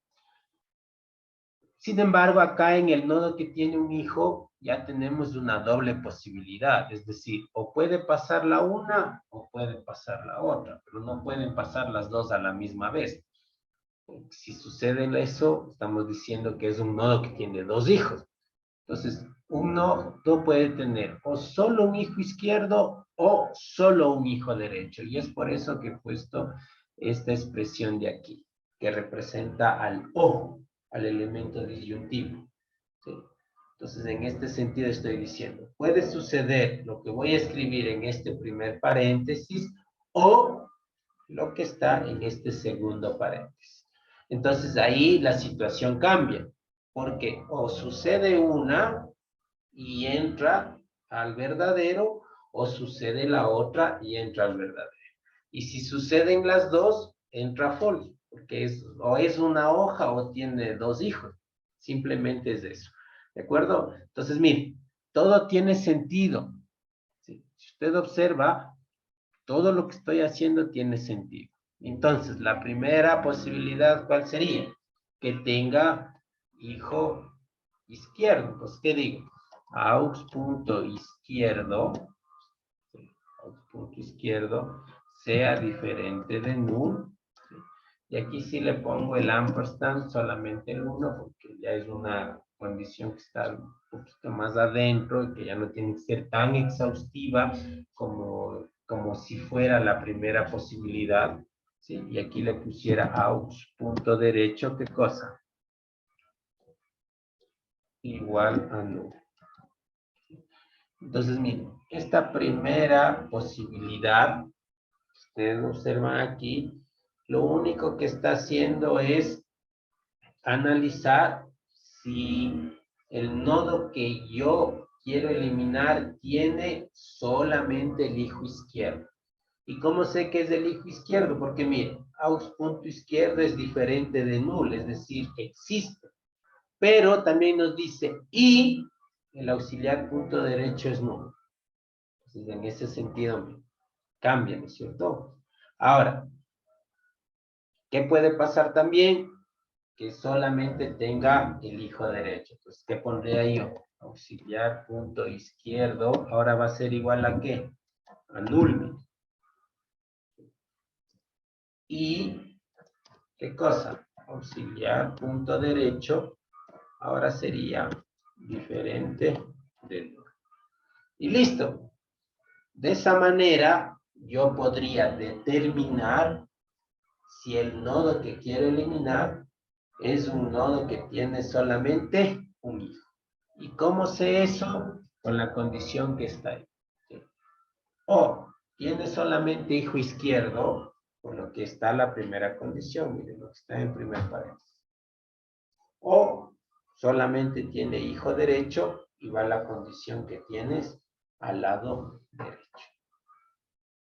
Sin embargo, acá en el nodo que tiene un hijo, ya tenemos una doble posibilidad, es decir, o puede pasar la una o puede pasar la otra, pero no pueden pasar las dos a la misma vez. Si sucede eso, estamos diciendo que es un nodo que tiene dos hijos. Entonces, un nodo puede tener o solo un hijo izquierdo o solo un hijo derecho. Y es por eso que he puesto esta expresión de aquí, que representa al o, al elemento disyuntivo. ¿Sí? Entonces, en este sentido estoy diciendo, puede suceder lo que voy a escribir en este primer paréntesis o lo que está en este segundo paréntesis. Entonces, ahí la situación cambia, porque o sucede una y entra al verdadero, o sucede la otra y entra al verdadero. Y si suceden las dos, entra false, porque o es una hoja o tiene dos hijos. Simplemente es eso. ¿De acuerdo? Entonces, mire, todo tiene sentido. ¿Sí? Si usted observa, todo lo que estoy haciendo tiene sentido. Entonces, la primera posibilidad, ¿cuál sería? Que tenga hijo izquierdo. Pues, ¿qué digo? aux.izquierdo, aux.izquierdo, sea diferente de null. ¿Sí? Y aquí sí le pongo el ampersand, solamente el 1, porque ya es una condición que está un poquito más adentro y que ya no tiene que ser tan exhaustiva como si fuera la primera posibilidad. ¿Sí? Y aquí le pusiera aux.derecho, ¿qué cosa? Igual a null. Entonces, miren, esta primera posibilidad, ustedes observan aquí, lo único que está haciendo es analizar si el nodo que yo quiero eliminar tiene solamente el hijo izquierdo. ¿Y cómo sé que es el hijo izquierdo? Porque miren, aux.izquierdo es diferente de null, es decir, existe. Pero también nos dice, y el auxiliar punto derecho es nulo. Entonces, en ese sentido, cambia, ¿no es cierto? Ahora, ¿qué puede pasar también? Que solamente tenga el hijo derecho. Entonces, ¿qué pondré ahí yo? Auxiliar punto izquierdo, ahora va a ser igual a ¿qué? A null. Y, ¿qué cosa? Auxiliar punto derecho, ahora sería diferente de null. Y listo. De esa manera, yo podría determinar si el nodo que quiero eliminar es un nodo que tiene solamente un hijo. ¿Y cómo sé eso? Con la condición que está ahí. ¿Sí? O tiene solamente hijo izquierdo, por lo que está la primera condición, miren lo que está en primer paréntesis. O solamente tiene hijo derecho y va la condición que tienes al lado derecho.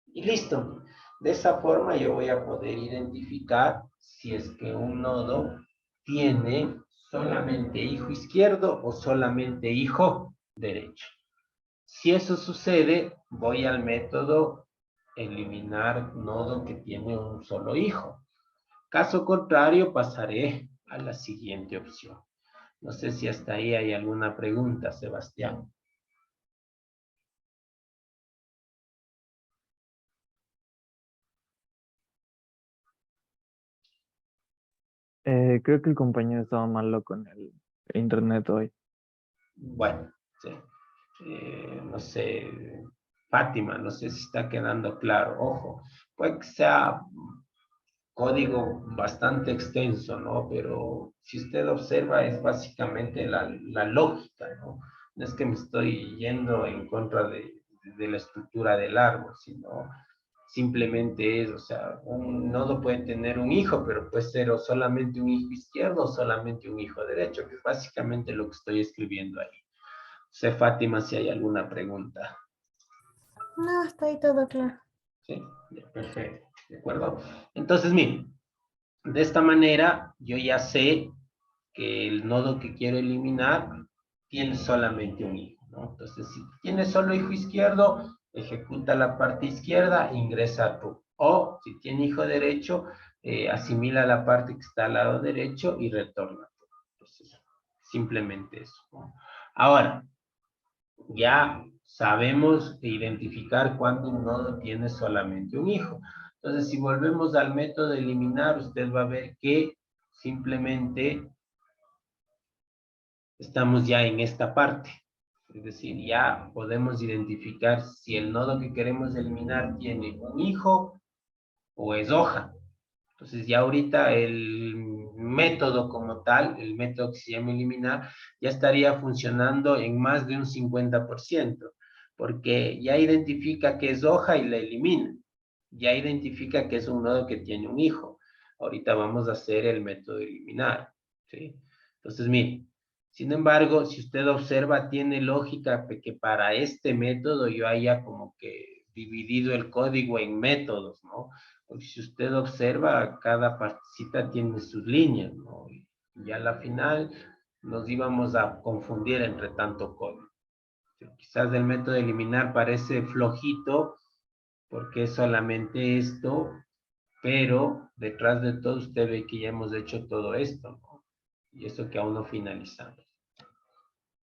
Y listo. De esa forma yo voy a poder identificar si es que un nodo tiene solamente hijo izquierdo o solamente hijo derecho. Si eso sucede, voy al método eliminar nodo que tiene un solo hijo. Caso contrario, pasaré a la siguiente opción. No sé si hasta ahí hay alguna pregunta, Sebastián. Creo que el compañero estaba malo con el internet hoy. Bueno, sí. no sé, Fátima, no sé si está quedando claro, ojo, puede que sea código bastante extenso, ¿no? Pero si usted observa es básicamente la lógica, ¿no? No es que me estoy yendo en contra de la estructura del árbol, sino simplemente es, o sea, un nodo puede tener un hijo, pero puede ser o solamente un hijo izquierdo o solamente un hijo derecho, que es básicamente lo que estoy escribiendo ahí. Sé, Fátima, si hay alguna pregunta. No, está ahí todo claro. ¿Sí? Perfecto, ¿de acuerdo? Entonces, miren, de esta manera yo ya sé que el nodo que quiero eliminar tiene solamente un hijo, ¿no? Entonces, si tiene solo hijo izquierdo, ejecuta la parte izquierda, ingresa a true. O si tiene hijo derecho, asimila la parte que está al lado derecho y retorna true. Entonces, simplemente eso, ¿no? Ahora, ya sabemos identificar cuando un nodo tiene solamente un hijo. Entonces, si volvemos al método de eliminar, usted va a ver que simplemente estamos ya en esta parte. Es decir, ya podemos identificar si el nodo que queremos eliminar tiene un hijo o es hoja. Entonces ya ahorita el método como tal, el método que se llama eliminar, ya estaría funcionando en más de un 50%, porque ya identifica que es hoja y la elimina. Ya identifica que es un nodo que tiene un hijo. Ahorita vamos a hacer el método eliminar, ¿sí? Entonces, miren, sin embargo, si usted observa, tiene lógica que para este método yo haya como que dividido el código en métodos, ¿no? Porque si usted observa, cada partecita tiene sus líneas, ¿no? Y a la final nos íbamos a confundir entre tanto código. Quizás el método de eliminar parece flojito porque es solamente esto, pero detrás de todo usted ve que ya hemos hecho todo esto, ¿no? Y eso que aún no finalizamos.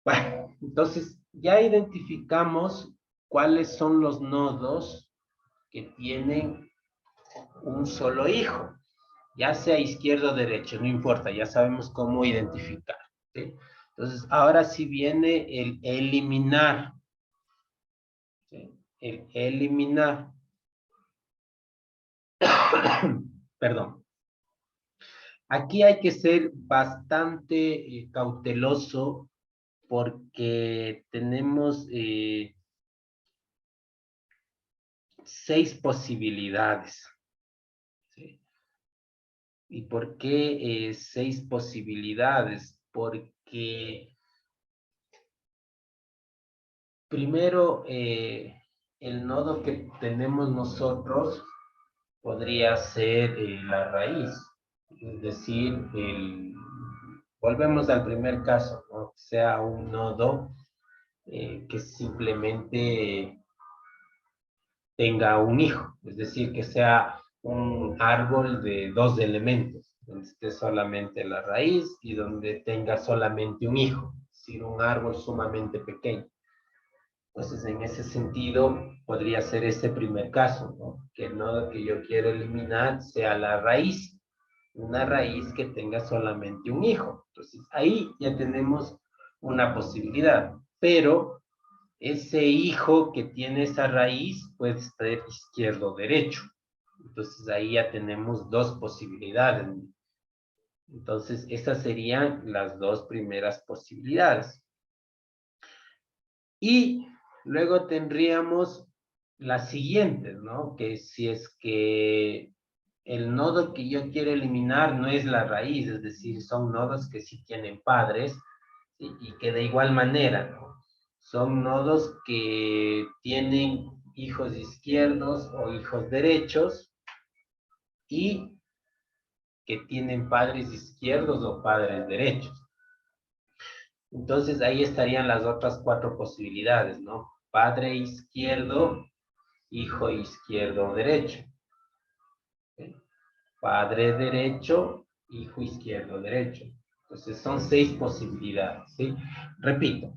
Bueno, entonces ya identificamos cuáles son los nodos que tienen un solo hijo, ya sea izquierdo o derecho, no importa, ya sabemos cómo identificar, ¿sí? Entonces, ahora sí viene el eliminar, ¿sí? El eliminar. Perdón. Aquí hay que ser bastante cauteloso porque tenemos 6 posibilidades, ¿sí? ¿Y por qué 6 posibilidades? Porque primero, el nodo que tenemos nosotros podría ser la raíz, es decir, volvemos al primer caso, ¿no? Que sea un nodo que simplemente tenga un hijo, es decir, que sea un árbol de 2 elementos, donde esté solamente la raíz y donde tenga solamente un hijo, es decir, un árbol sumamente pequeño. Entonces, en ese sentido, podría ser este primer caso, ¿no? Que el nodo que yo quiero eliminar sea la raíz, una raíz que tenga solamente un hijo. Entonces, ahí ya tenemos una posibilidad, pero ese hijo que tiene esa raíz puede ser izquierdo o derecho. Entonces, ahí ya tenemos 2 posibilidades. Entonces, esas serían las 2 primeras posibilidades. Y luego tendríamos las siguientes, ¿no? Que si es que el nodo que yo quiero eliminar no es la raíz, es decir, son nodos que sí tienen padres, ¿sí? Y que de igual manera, ¿no? Son nodos que tienen hijos izquierdos o hijos derechos y que tienen padres izquierdos o padres derechos. Entonces ahí estarían las otras 4 posibilidades, ¿no? Padre izquierdo, hijo izquierdo o derecho. ¿Sí? Padre derecho, hijo izquierdo o derecho. Entonces son 6 posibilidades, ¿sí? Repito,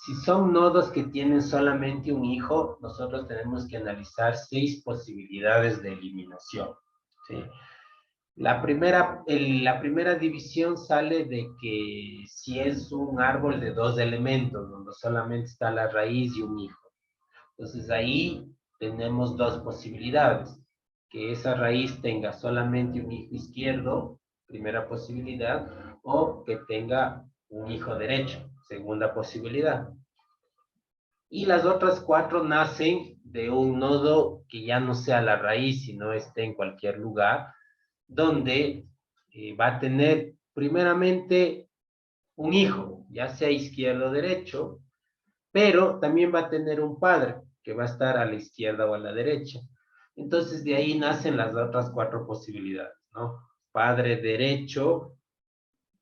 si son nodos que tienen solamente un hijo, nosotros tenemos que analizar 6 posibilidades de eliminación, ¿sí? La primera división sale de que si es un árbol de dos elementos, donde solamente está la raíz y un hijo. Entonces ahí tenemos dos posibilidades. Que esa raíz tenga solamente un hijo izquierdo, primera posibilidad, o que tenga un hijo derecho, segunda posibilidad. Y las otras cuatro nacen de un nodo que ya no sea la raíz, sino esté en cualquier lugar, donde va a tener primeramente un hijo, ya sea izquierdo o derecho, pero también va a tener un padre que va a estar a la izquierda o a la derecha. Entonces de ahí nacen las otras cuatro posibilidades, ¿no? Padre derecho,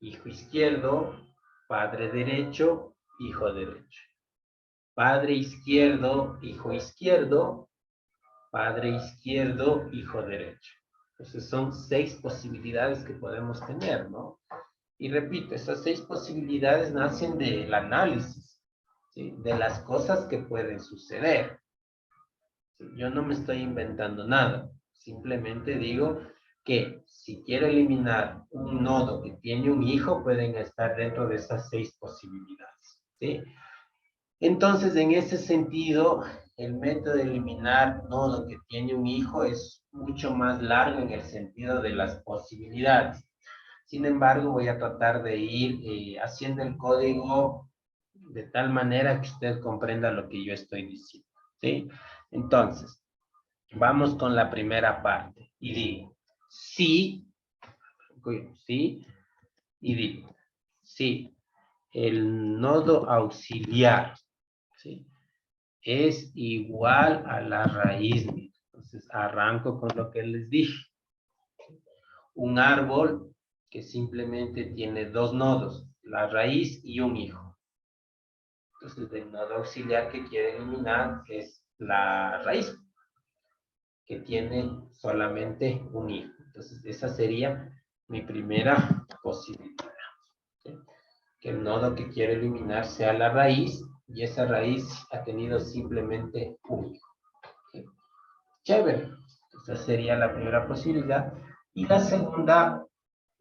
hijo izquierdo, padre derecho, hijo derecho. Padre izquierdo, hijo izquierdo, padre izquierdo, hijo derecho. Entonces son 6 posibilidades que podemos tener, ¿no? Y repito, esas 6 posibilidades nacen del análisis, ¿sí? De las cosas que pueden suceder. Yo no me estoy inventando nada, simplemente digo que si quiero eliminar un nodo que tiene un hijo, pueden estar dentro de esas 6 posibilidades, ¿sí? Entonces, en ese sentido, el método de eliminar nodo que tiene un hijo es mucho más largo en el sentido de las posibilidades. Sin embargo, voy a tratar de ir haciendo el código de tal manera que usted comprenda lo que yo estoy diciendo, ¿sí? Entonces, vamos con la primera parte. Y digo, sí, y digo, sí, el nodo auxiliar, ¿sí? Es igual a la raíz. Entonces, arranco con lo que les dije. Un árbol que simplemente tiene dos nodos, la raíz y un hijo. Entonces, el nodo auxiliar que quiere eliminar es la raíz, que tiene solamente un hijo. Entonces, esa sería mi primera posibilidad. ¿Sí? Que el nodo que quiero eliminar sea la raíz, y esa raíz ha tenido simplemente un hijo. ¿Sí? Chévere. Esa sería la primera posibilidad. Y la segunda,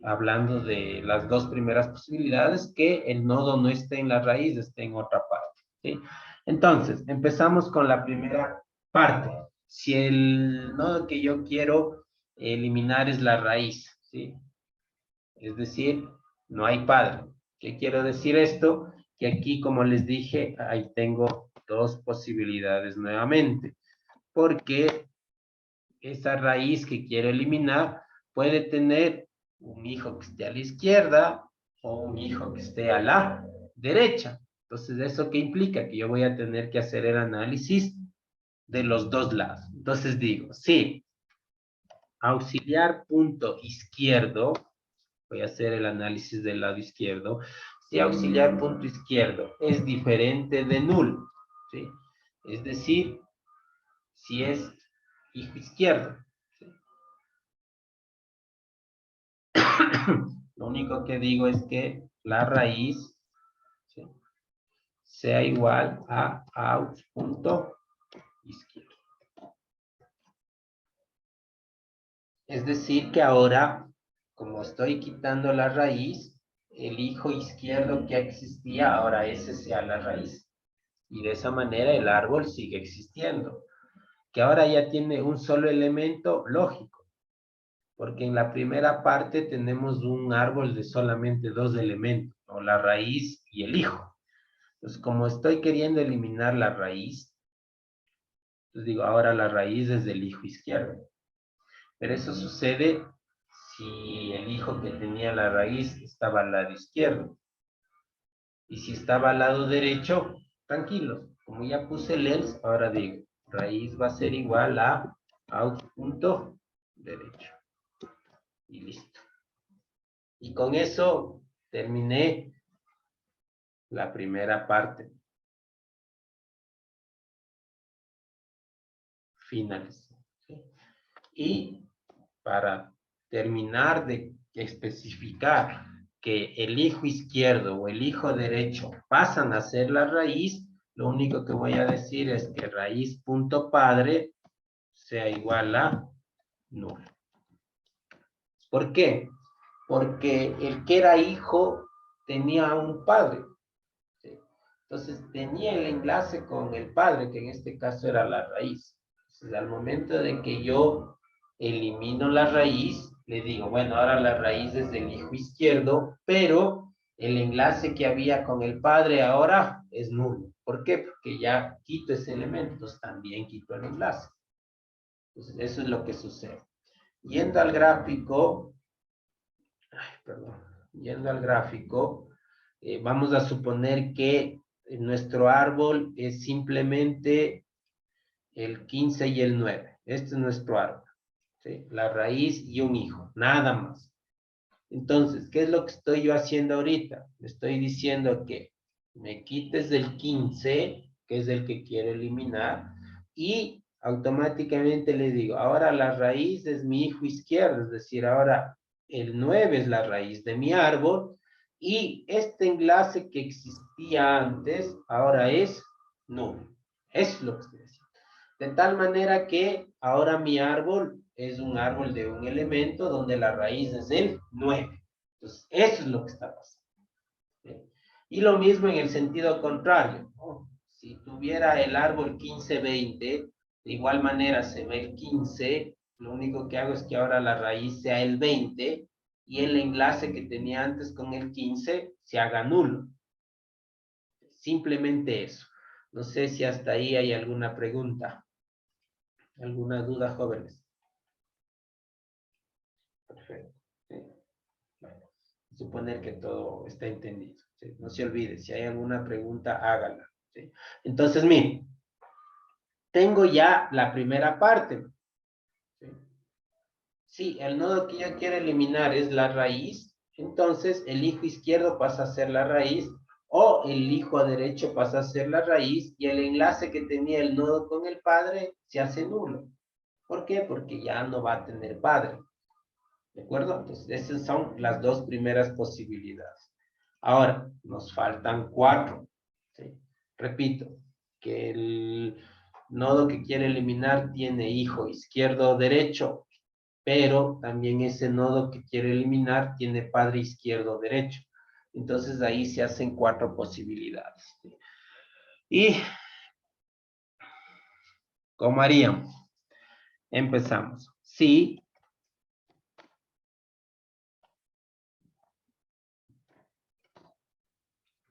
hablando de las dos primeras posibilidades, que el nodo no esté en la raíz, esté en otra parte, ¿sí? Entonces, empezamos con la primera parte. Si el nodo que yo quiero eliminar es la raíz, ¿sí? Es decir, no hay padre. ¿Qué quiero decir esto? Que aquí, como les dije, ahí tengo dos posibilidades nuevamente, porque esa raíz que quiero eliminar puede tener un hijo que esté a la izquierda o un hijo que esté a la derecha. Entonces, ¿eso qué implica? Que yo voy a tener que hacer el análisis de los dos lados. Entonces digo, sí, auxiliar punto izquierdo, voy a hacer el análisis del lado izquierdo, si auxiliar punto izquierdo es diferente de null, ¿sí? Es decir, si es hijo izquierdo. Lo único que digo es que la raíz, ¿sí?, sea igual a out punto izquierdo. Es decir que ahora, como estoy quitando la raíz, el hijo izquierdo que existía, ahora ese sea la raíz. Y de esa manera el árbol sigue existiendo. Que ahora ya tiene un solo elemento lógico. Porque en la primera parte tenemos un árbol de solamente dos elementos, ¿no? La raíz y el hijo. Entonces, como estoy queriendo eliminar la raíz, entonces digo, ahora la raíz es del hijo izquierdo. Pero eso sucede si el hijo que tenía la raíz estaba al lado izquierdo. Y si estaba al lado derecho, tranquilos. Como ya puse el else, ahora digo, raíz va a ser igual a out punto derecho. Y listo. Y con eso terminé la primera parte. Finalizé. ¿Sí? Y para terminar de especificar que el hijo izquierdo o el hijo derecho pasan a ser la raíz, lo único que voy a decir es que raíz punto padre sea igual a nulo. ¿Por qué? Porque el que era hijo tenía un padre. ¿Sí? Entonces tenía el enlace con el padre, que en este caso era la raíz. Entonces, al momento de que yo elimino la raíz, le digo, bueno, ahora la raíz es del hijo izquierdo, pero el enlace que había con el padre ahora es nulo. ¿Por qué? Porque ya quito ese elemento, entonces también quito el enlace. Entonces, eso es lo que sucede. Yendo al gráfico, yendo al gráfico, vamos a suponer que nuestro árbol es simplemente el 15 y el 9. Este es nuestro árbol. ¿Sí? La raíz y un hijo, nada más. Entonces, ¿qué es lo que estoy yo haciendo ahorita? Me estoy diciendo que me quites del 15, que es el que quiero eliminar, y automáticamente le digo, ahora la raíz es mi hijo izquierdo, es decir, ahora el 9 es la raíz de mi árbol, y este enlace que existía antes, ahora es nulo. Eso es lo que estoy haciendo. De tal manera que ahora mi árbol es un árbol de un elemento donde la raíz es el 9. Entonces, eso es lo que está pasando. ¿Sí? Y lo mismo en el sentido contrario, ¿no? Si tuviera el árbol 15-20, de igual manera se ve el 15, lo único que hago es que ahora la raíz sea el 20 y el enlace que tenía antes con el 15 se haga nulo. Simplemente eso. No sé si hasta ahí hay alguna pregunta. ¿Alguna duda, jóvenes? Perfecto. ¿Sí? Bueno, suponer que todo está entendido. ¿Sí? No se olvide, si hay alguna pregunta, hágala. ¿Sí? Entonces, miren, tengo ya la primera parte. ¿Sí? Sí, el nodo que yo quiero eliminar es la raíz, entonces el hijo izquierdo pasa a ser la raíz, o el hijo derecho pasa a ser la raíz, y el enlace que tenía el nodo con el padre se hace nulo. ¿Por qué? Porque ya no va a tener padre. ¿De acuerdo? Entonces, esas son las dos primeras posibilidades. Ahora, nos faltan 4. ¿Sí? Repito, que el nodo que quiere eliminar tiene hijo izquierdo o derecho, pero también ese nodo que quiere eliminar tiene padre izquierdo o derecho. Entonces, ahí se hacen 4 posibilidades. ¿Sí? Y, ¿cómo haríamos? Empezamos. Sí.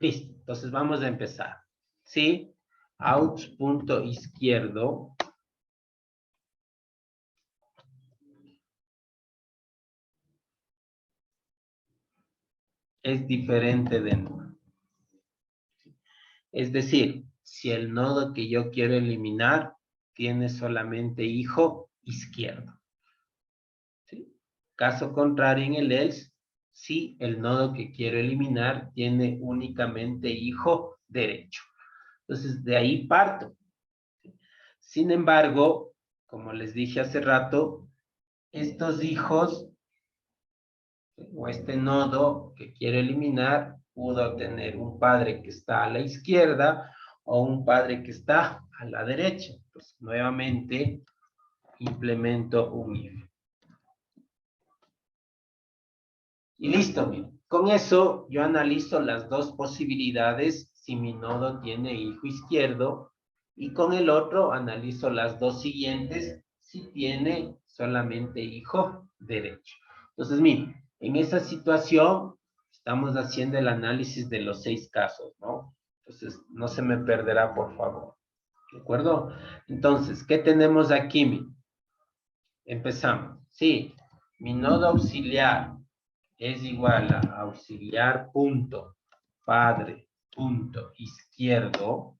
Listo, entonces vamos a empezar. ¿Sí? Out.izquierdo es diferente de nulo. Es decir, si el nodo que yo quiero eliminar tiene solamente hijo izquierdo. ¿Sí? Caso contrario en el else, si el nodo que quiero eliminar tiene únicamente hijo derecho. Entonces, de ahí parto. Sin embargo, como les dije hace rato, estos hijos o este nodo que quiero eliminar pudo tener un padre que está a la izquierda o un padre que está a la derecha. Pues nuevamente implemento un if. Y listo, miren. Con eso yo analizo las dos posibilidades si mi nodo tiene hijo izquierdo y con el otro analizo las dos siguientes si tiene solamente hijo derecho. Entonces, miren, en esa situación estamos haciendo el análisis de los 6 casos, ¿no? Entonces, no se me perderá, por favor. ¿De acuerdo? Entonces, ¿qué tenemos aquí, miren? Empezamos. Sí, mi nodo auxiliar es igual a auxiliar punto padre punto izquierdo,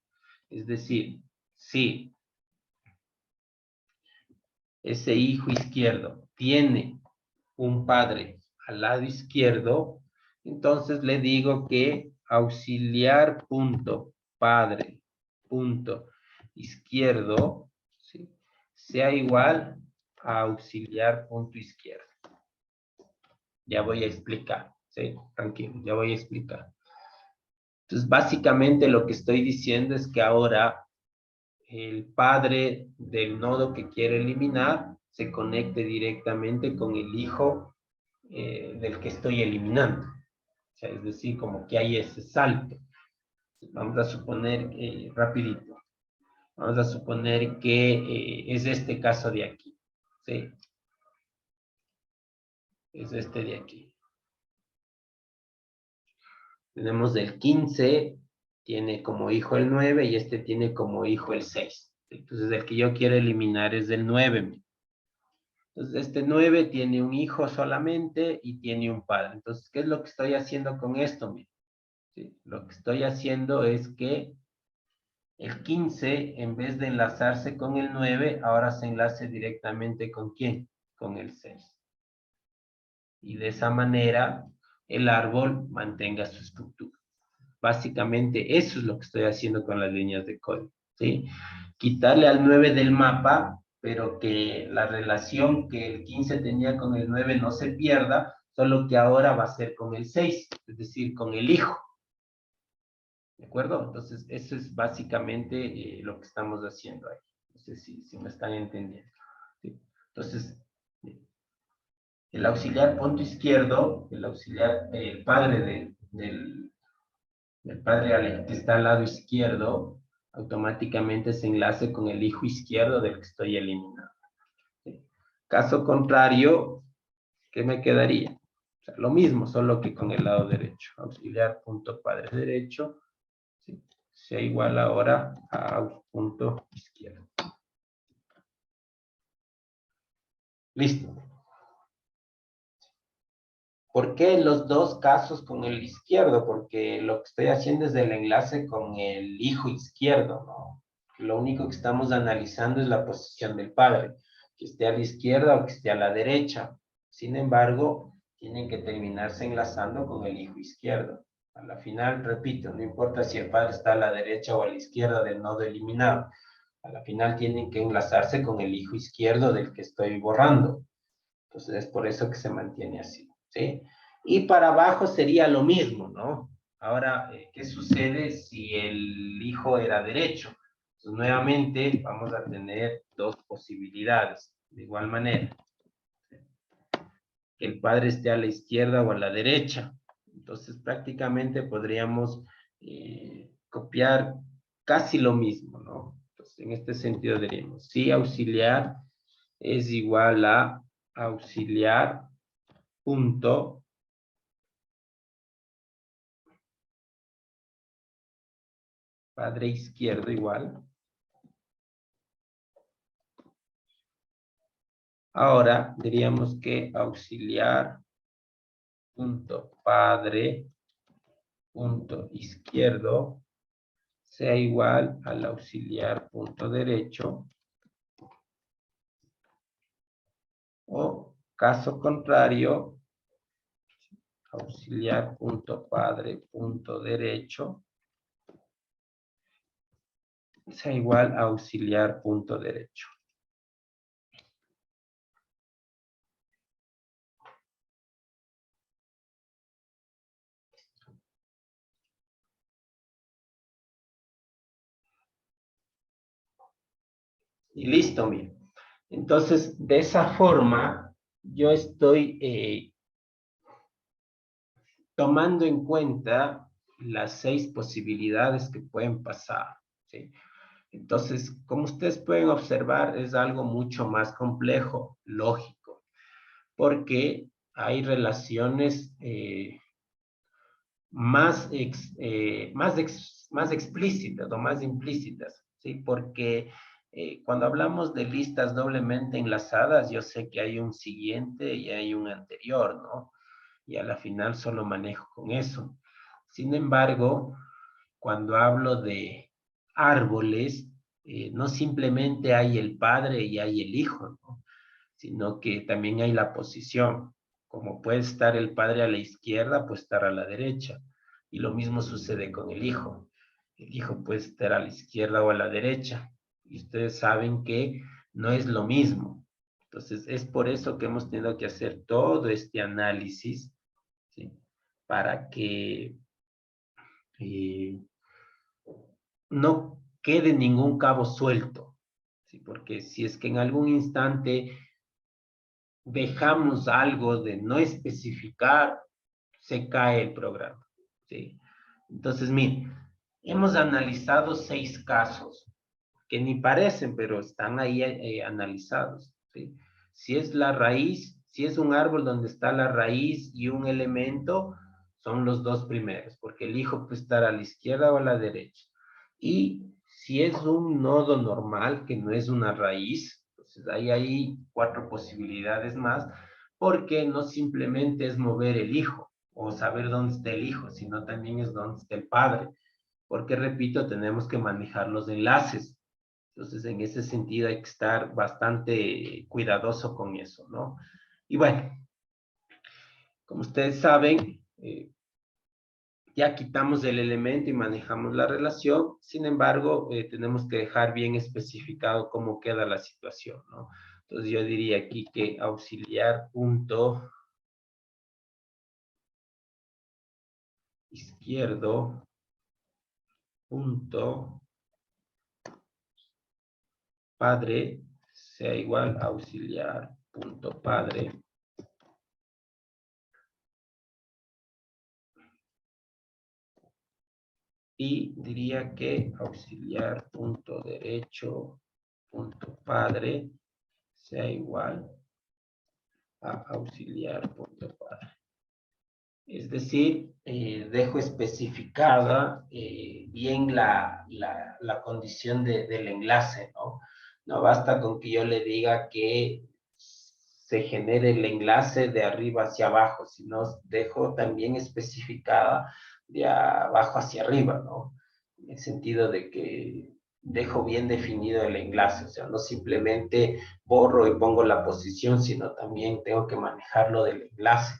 es decir, si ese hijo izquierdo tiene un padre al lado izquierdo, entonces le digo que auxiliar punto padre punto izquierdo, ¿sí?, sea igual a auxiliar punto izquierdo. Ya voy a explicar, ¿sí? Tranquilo, ya voy a explicar. Entonces, básicamente lo que estoy diciendo es que ahora el padre del nodo que quiere eliminar se conecte directamente con el hijo del que estoy eliminando. O sea, es decir, como que hay ese salto. Vamos a suponer, rapidito, vamos a suponer que es este caso de aquí, ¿sí? Es este de aquí. Tenemos el 15, tiene como hijo el 9 y este tiene como hijo el 6. Entonces, el que yo quiero eliminar es el 9. Entonces, este 9 tiene un hijo solamente y tiene un padre. Entonces, ¿qué es lo que estoy haciendo con esto? ¿Sí? Lo que estoy haciendo es que el 15, en vez de enlazarse con el 9, ahora se enlace directamente ¿con quién? Con el 6. Y de esa manera, el árbol mantenga su estructura. Básicamente, eso es lo que estoy haciendo con las líneas de código, ¿sí? Quitarle al 9 del mapa, pero que la relación que el 15 tenía con el 9 no se pierda, solo que ahora va a ser con el 6, es decir, con el hijo. ¿De acuerdo? Entonces, eso es básicamente lo que estamos haciendo ahí. No sé si me están entendiendo. ¿Sí? Entonces, el auxiliar punto izquierdo, el auxiliar, el padre del padre que está al lado izquierdo, automáticamente se enlace con el hijo izquierdo del que estoy eliminando. ¿Sí? Caso contrario, ¿qué me quedaría? O sea, lo mismo, solo que con el lado derecho. Auxiliar punto padre derecho, ¿sí? Sea igual ahora a punto izquierdo. Listo. ¿Por qué los dos casos con el izquierdo? Porque lo que estoy haciendo es el enlace con el hijo izquierdo, ¿no? Lo único que estamos analizando es la posición del padre, que esté a la izquierda o que esté a la derecha. Sin embargo, tienen que terminarse enlazando con el hijo izquierdo. A la final, repito, no importa si el padre está a la derecha o a la izquierda del nodo eliminado. A la final tienen que enlazarse con el hijo izquierdo del que estoy borrando. Entonces es por eso que se mantiene así, ¿sí? Y para abajo sería lo mismo, ¿no? Ahora, ¿qué sucede si el hijo era derecho? Entonces, nuevamente vamos a tener dos posibilidades, de igual manera. Que el padre esté a la izquierda o a la derecha. Entonces, prácticamente podríamos copiar casi lo mismo, ¿no? Entonces, en este sentido diríamos, si auxiliar es igual a auxiliar punto padre izquierdo igual. Ahora diríamos que auxiliar punto padre punto izquierdo sea igual al auxiliar punto derecho, o caso contrario, auxiliar punto padre punto derecho sea igual a auxiliar punto derecho. Y listo, miren. Entonces, de esa forma, yo estoy tomando en cuenta las 6 posibilidades que pueden pasar, ¿sí? Entonces, como ustedes pueden observar, es algo mucho más complejo, lógico, porque hay relaciones más explícitas o más implícitas, ¿sí? Porque cuando hablamos de listas doblemente enlazadas, yo sé que hay un siguiente y hay un anterior, ¿no? Y a la final solo manejo con eso. Sin embargo, cuando hablo de árboles, no simplemente hay el padre y hay el hijo, ¿no? Sino que también hay la posición. Como puede estar el padre a la izquierda, puede estar a la derecha. Y lo mismo sucede con el hijo. El hijo puede estar a la izquierda o a la derecha. Y ustedes saben que no es lo mismo. Entonces, es por eso que hemos tenido que hacer todo este análisis, ¿sí? Para que no quede ningún cabo suelto, ¿sí? Porque si es que en algún instante dejamos algo de no especificar, se cae el programa, ¿sí? Entonces, miren, hemos analizado 6 casos que ni parecen, pero están ahí analizados, ¿sí? Si es la raíz, si es un árbol donde está la raíz y un elemento, son los 2 primeros, porque el hijo puede estar a la izquierda o a la derecha. Y si es un nodo normal, que no es una raíz, entonces hay ahí 4 posibilidades más, porque no simplemente es mover el hijo o saber dónde está el hijo, sino también es dónde está el padre, porque repito, tenemos que manejar los enlaces. Entonces, en ese sentido hay que estar bastante cuidadoso con eso, ¿no? Y bueno, como ustedes saben, ya quitamos el elemento y manejamos la relación, sin embargo, tenemos que dejar bien especificado cómo queda la situación, ¿no? Entonces, yo diría aquí que auxiliar punto izquierdo punto padre sea igual a auxiliar punto padre y diría que auxiliar punto derecho punto padre sea igual a auxiliar punto padre. Es decir, dejo especificada bien la condición del enlace, ¿no? No basta con que yo le diga que se genere el enlace de arriba hacia abajo, sino dejo también especificada de abajo hacia arriba, ¿no? En el sentido de que dejo bien definido el enlace, o sea, no simplemente borro y pongo la posición, sino también tengo que manejarlo del enlace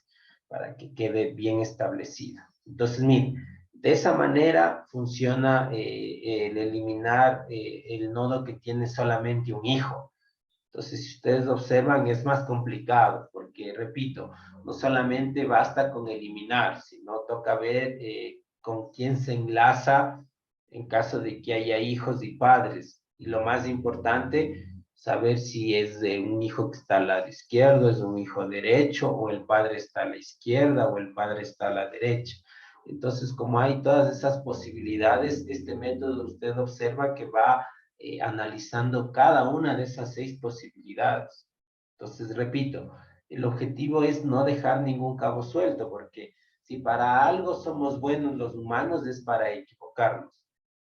para que quede bien establecido. Entonces, miren, de esa manera funciona el eliminar el nodo que tiene solamente un hijo. Entonces, si ustedes observan, es más complicado, porque, repito, no solamente basta con eliminar, sino toca ver con quién se enlaza en caso de que haya hijos y padres. Y lo más importante, saber si es de un hijo que está al lado izquierdo, es un hijo derecho, o el padre está a la izquierda, o el padre está a la derecha. Entonces, como hay todas esas posibilidades, este método usted observa que va analizando cada una de esas 6 posibilidades. Entonces, repito, el objetivo es no dejar ningún cabo suelto, porque si para algo somos buenos los humanos es para equivocarnos.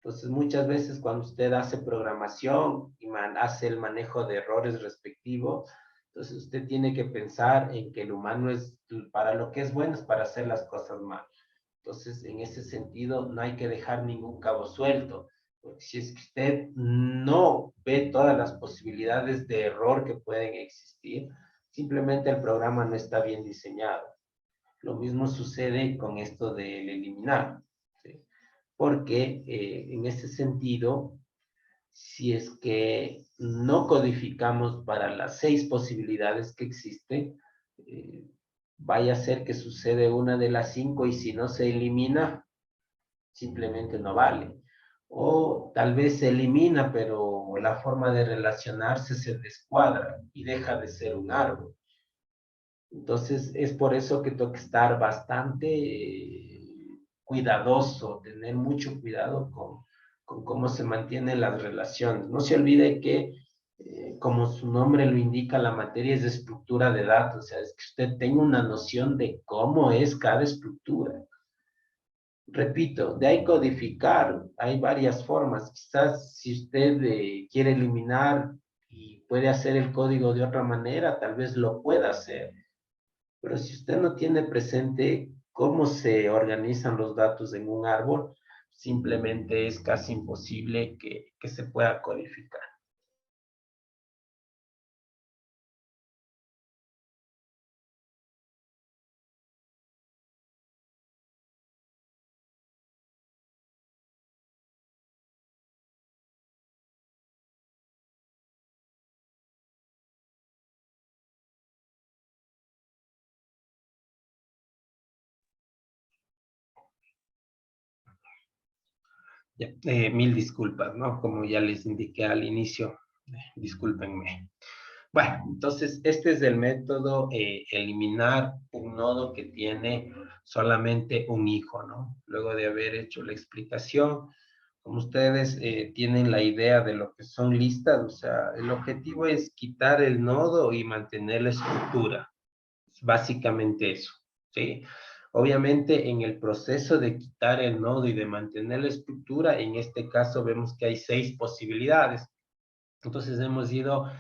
Entonces, muchas veces cuando usted hace programación y hace el manejo de errores respectivos, entonces usted tiene que pensar en que el humano es, para lo que es bueno es para hacer las cosas mal. Entonces, en ese sentido, no hay que dejar ningún cabo suelto, porque si es que usted no ve todas las posibilidades de error que pueden existir, simplemente el programa no está bien diseñado. Lo mismo sucede con esto del eliminar, ¿sí? Porque en ese sentido, si es que no codificamos para las 6 posibilidades que existen, vaya a ser que sucede una de las 5 y si no se elimina, simplemente no vale. O tal vez se elimina, pero la forma de relacionarse se descuadra y deja de ser un árbol. Entonces, es por eso que tengo que estar bastante cuidadoso, tener mucho cuidado con cómo se mantienen las relaciones. No se olvide que, como su nombre lo indica, la materia es de estructura de datos, o sea, es que usted tenga una noción de cómo es cada estructura. Repito, de ahí codificar, hay varias formas. Quizás si usted quiere eliminar y puede hacer el código de otra manera, tal vez lo pueda hacer. Pero si usted no tiene presente cómo se organizan los datos en un árbol, simplemente es casi imposible que se pueda codificar. Ya, mil disculpas, ¿no? Como ya les indiqué al inicio, discúlpenme. Bueno, entonces este es el método eliminar un nodo que tiene solamente un hijo, ¿no? Luego de haber hecho la explicación, como ustedes tienen la idea de lo que son listas, o sea, el objetivo es quitar el nodo y mantener la estructura. Es básicamente eso, ¿sí? Obviamente en el proceso de quitar el nodo y de mantener la estructura, en este caso vemos que hay 6 posibilidades. Entonces hemos ido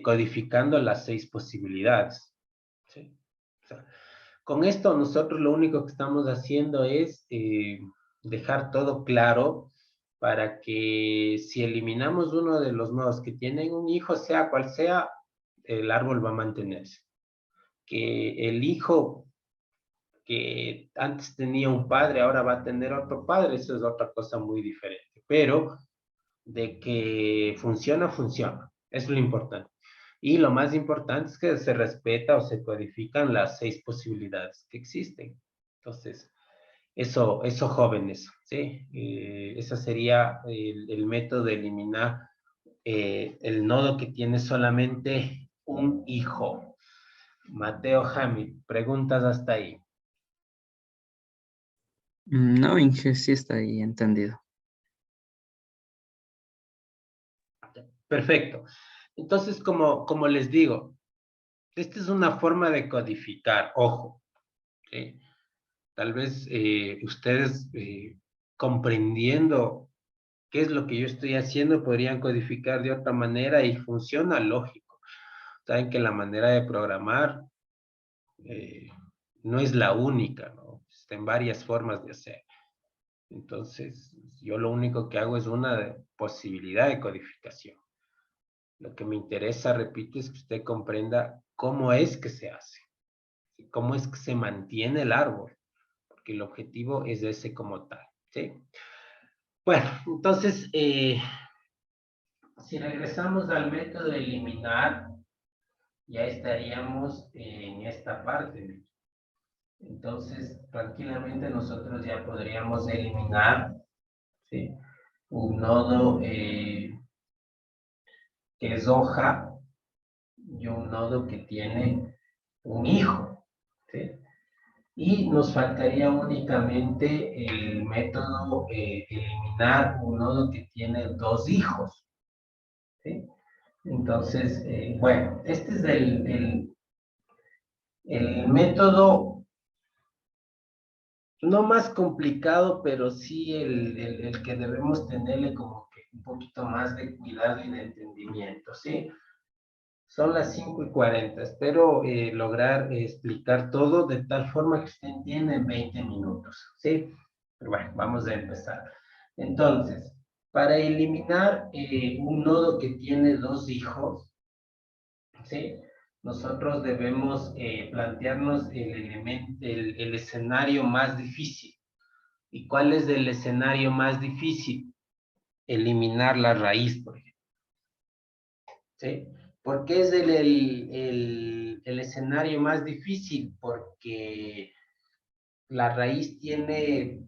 codificando las 6 posibilidades, ¿sí? O sea, con esto nosotros lo único que estamos haciendo es dejar todo claro para que si eliminamos uno de los nodos que tienen un hijo, sea cual sea, el árbol va a mantenerse. Que el hijo que antes tenía un padre, ahora va a tener otro padre, eso es otra cosa muy diferente. Pero de que funciona, funciona. Eso es lo importante. Y lo más importante es que se respeta o se codifican las 6 posibilidades que existen. Entonces, eso jóvenes, ¿sí? Ese sería el método de eliminar el nodo que tiene solamente un hijo. Mateo Hamid, preguntas hasta ahí. No, Inge, sí está ahí entendido. Perfecto. Entonces, como les digo, esta es una forma de codificar, ojo, ¿sí? Tal vez ustedes comprendiendo qué es lo que yo estoy haciendo podrían codificar de otra manera y funciona lógico. Saben que la manera de programar eh, no es la única, ¿no? Existen varias formas de hacer. Entonces, yo lo único que hago es una posibilidad de codificación. Lo que me interesa, repito, es que usted comprenda cómo es que se hace, cómo es que se mantiene el árbol, porque el objetivo es ese como tal, ¿sí? Bueno, entonces, si regresamos al método de eliminar, ya estaríamos en esta parte. Entonces, tranquilamente nosotros ya podríamos eliminar, ¿sí?, un nodo que es hoja y un nodo que tiene un hijo, ¿sí? Y nos faltaría únicamente el método eliminar un nodo que tiene 2 hijos, ¿sí? Entonces, bueno, este es el método no más complicado, pero sí el que debemos tenerle como que un poquito más de cuidado y de entendimiento, ¿sí? Son las 5:40. Espero lograr explicar todo de tal forma que usted entienda en 20 minutos, ¿sí? Pero bueno, vamos a empezar. Entonces, para eliminar un nodo que tiene 2 hijos, ¿sí?, nosotros debemos plantearnos el escenario más difícil. ¿Y cuál es el escenario más difícil? Eliminar la raíz, por ejemplo, ¿sí? ¿Por qué es el escenario más difícil? Porque la raíz tiene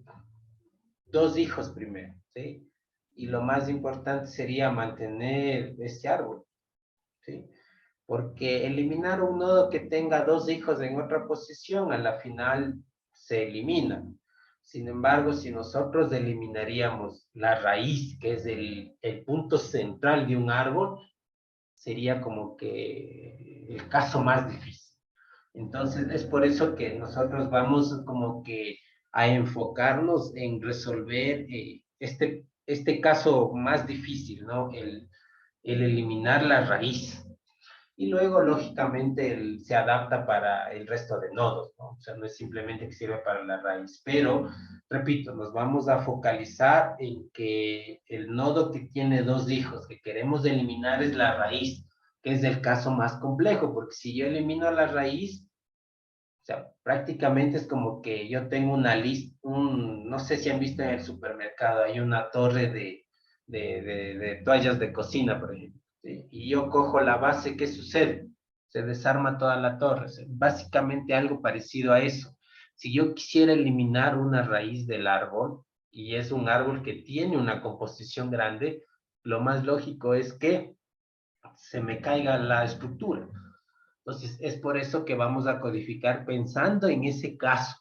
2 hijos primero, ¿sí? Y lo más importante sería mantener este árbol, ¿sí? Porque eliminar un nodo que tenga 2 hijos en otra posición, a la final se elimina. Sin embargo, si nosotros eliminaríamos la raíz, que es el punto central de un árbol, sería como que el caso más difícil. Entonces, es por eso que nosotros vamos como que a enfocarnos en resolver este caso más difícil, ¿no? El eliminar la raíz. Y luego, lógicamente, se adapta para el resto de nodos, ¿no? O sea, no es simplemente que sirve para la raíz. Pero, repito, nos vamos a focalizar en que el nodo que tiene 2 hijos que queremos eliminar es la raíz, que es el caso más complejo, porque si yo elimino la raíz, o sea, prácticamente es como que yo tengo una lista, no sé si han visto en el supermercado, hay una torre de toallas de cocina, por ejemplo, ¿sí? Y yo cojo la base, ¿qué sucede? Se desarma toda la torre. Básicamente algo parecido a eso. Si yo quisiera eliminar una raíz del árbol, y es un árbol que tiene una composición grande, lo más lógico es que se me caiga la estructura. Entonces, es por eso que vamos a codificar pensando en ese caso,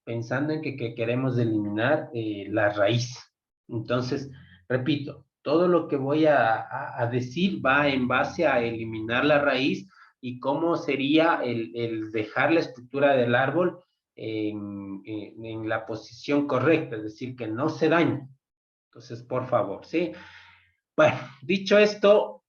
pensando en que queremos eliminar la raíz. Entonces, repito, todo lo que voy a decir va en base a eliminar la raíz y cómo sería el dejar la estructura del árbol en la posición correcta, es decir, que no se dañe. Entonces, por favor, ¿sí? Bueno, dicho esto,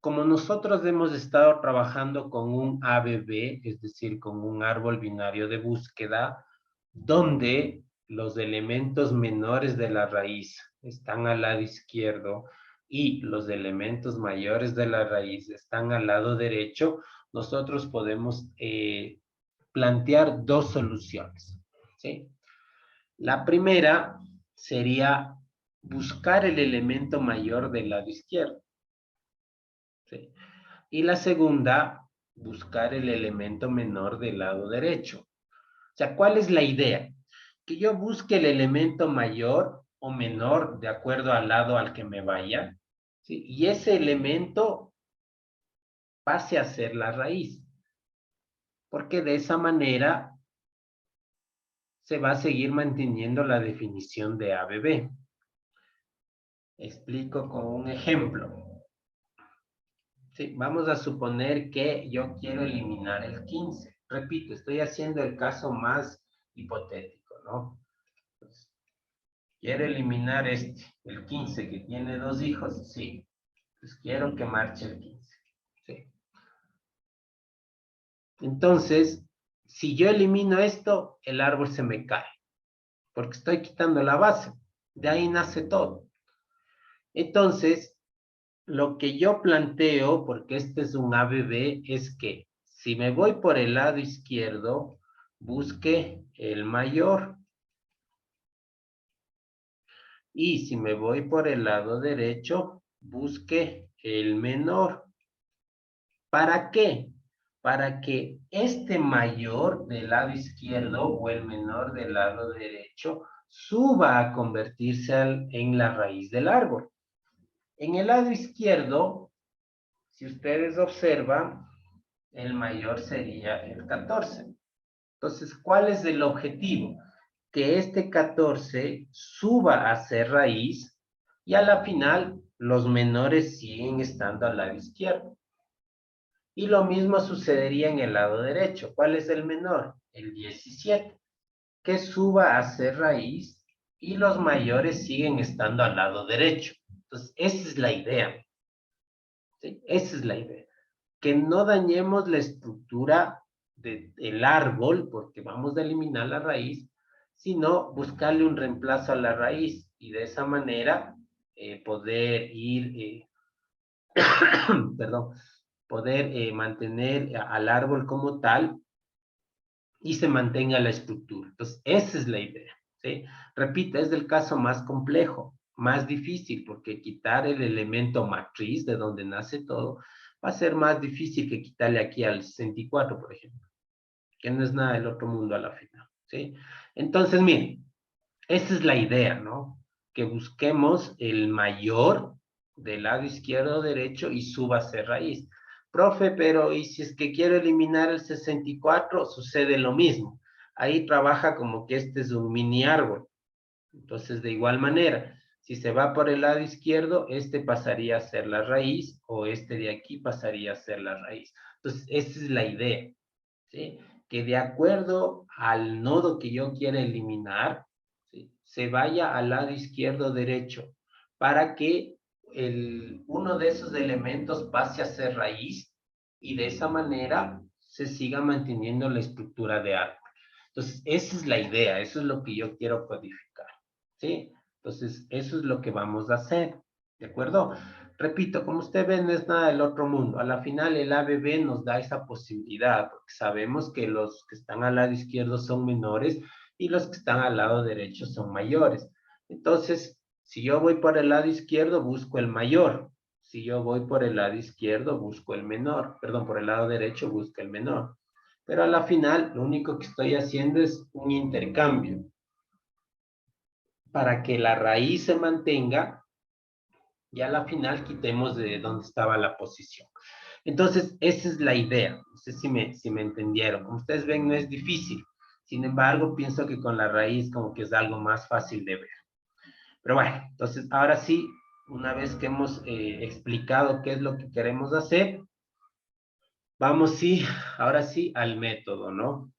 como nosotros hemos estado trabajando con un ABB, es decir, con un árbol binario de búsqueda, donde los elementos menores de la raíz están al lado izquierdo y los elementos mayores de la raíz están al lado derecho, nosotros podemos plantear dos soluciones, ¿sí? La primera sería buscar el elemento mayor del lado izquierdo, ¿sí? Y la segunda, buscar el elemento menor del lado derecho. O sea, ¿cuál es la idea? Que yo busque el elemento mayor o menor de acuerdo al lado al que me vaya, ¿sí? Y ese elemento pase a ser la raíz. Porque de esa manera se va a seguir manteniendo la definición de ABB. Explico con un ejemplo. Sí, vamos a suponer que yo quiero eliminar el 15. Repito, estoy haciendo el caso más hipotético, ¿no? Entonces, quiero eliminar el 15 que tiene 2 hijos, sí. Pues quiero que marche el 15. Sí. Entonces, si yo elimino esto, el árbol se me cae, porque estoy quitando la base. De ahí nace todo. Entonces, lo que yo planteo, porque este es un ABB, es que si me voy por el lado izquierdo, busque el mayor. Y si me voy por el lado derecho, busque el menor. ¿Para qué? Para que este mayor del lado izquierdo o el menor del lado derecho suba a convertirse en la raíz del árbol. En el lado izquierdo, si ustedes observan, el mayor sería el 14. Entonces, ¿cuál es el objetivo? Que este 14 suba a ser raíz y a la final los menores siguen estando al lado izquierdo. Y lo mismo sucedería en el lado derecho. ¿Cuál es el menor? El 17, que suba a ser raíz y los mayores siguen estando al lado derecho. Entonces, esa es la idea. ¿Sí? Esa es la idea. Que no dañemos la estructura del árbol, porque vamos a eliminar la raíz, sino buscarle un reemplazo a la raíz y de esa manera poder ir, perdón, poder mantener al árbol como tal y se mantenga la estructura. Entonces, esa es la idea, ¿sí? Repito, es el caso más complejo, más difícil, porque quitar el elemento matriz de donde nace todo va a ser más difícil que quitarle aquí al 64, por ejemplo, que no es nada del otro mundo a la final, ¿sí? Entonces, miren, esa es la idea, ¿no? Que busquemos el mayor del lado izquierdo o derecho y suba a ser raíz. Profe, pero ¿y si es que quiero eliminar el 64? Sucede lo mismo. Ahí trabaja como que este es un mini árbol. Entonces, de igual manera, si se va por el lado izquierdo, este pasaría a ser la raíz o este de aquí pasaría a ser la raíz. Entonces, esa es la idea, ¿sí? Que de acuerdo al nodo que yo quiera eliminar, ¿sí? Se vaya al lado izquierdo o derecho para que uno de esos elementos pase a ser raíz y de esa manera se siga manteniendo la estructura de árbol. Entonces, esa es la idea, eso es lo que yo quiero codificar, ¿sí? Entonces, eso es lo que vamos a hacer, ¿de acuerdo? Repito, como usted ve, no es nada del otro mundo. A la final, el ABB nos da esa posibilidad, porque sabemos que los que están al lado izquierdo son menores y los que están al lado derecho son mayores. Entonces, si yo voy por el lado izquierdo, busco el mayor. Si yo voy por el lado izquierdo, busco el menor. Perdón, por el lado derecho, busco el menor. Pero a la final, lo único que estoy haciendo es un intercambio para que la raíz se mantenga y a la final quitemos de donde estaba la posición. Entonces, esa es la idea. No sé si me entendieron. Como ustedes ven, no es difícil. Sin embargo, pienso que con la raíz como que es algo más fácil de ver. Pero bueno, entonces ahora sí, una vez que hemos explicado qué es lo que queremos hacer, vamos sí, ahora sí al método, ¿no?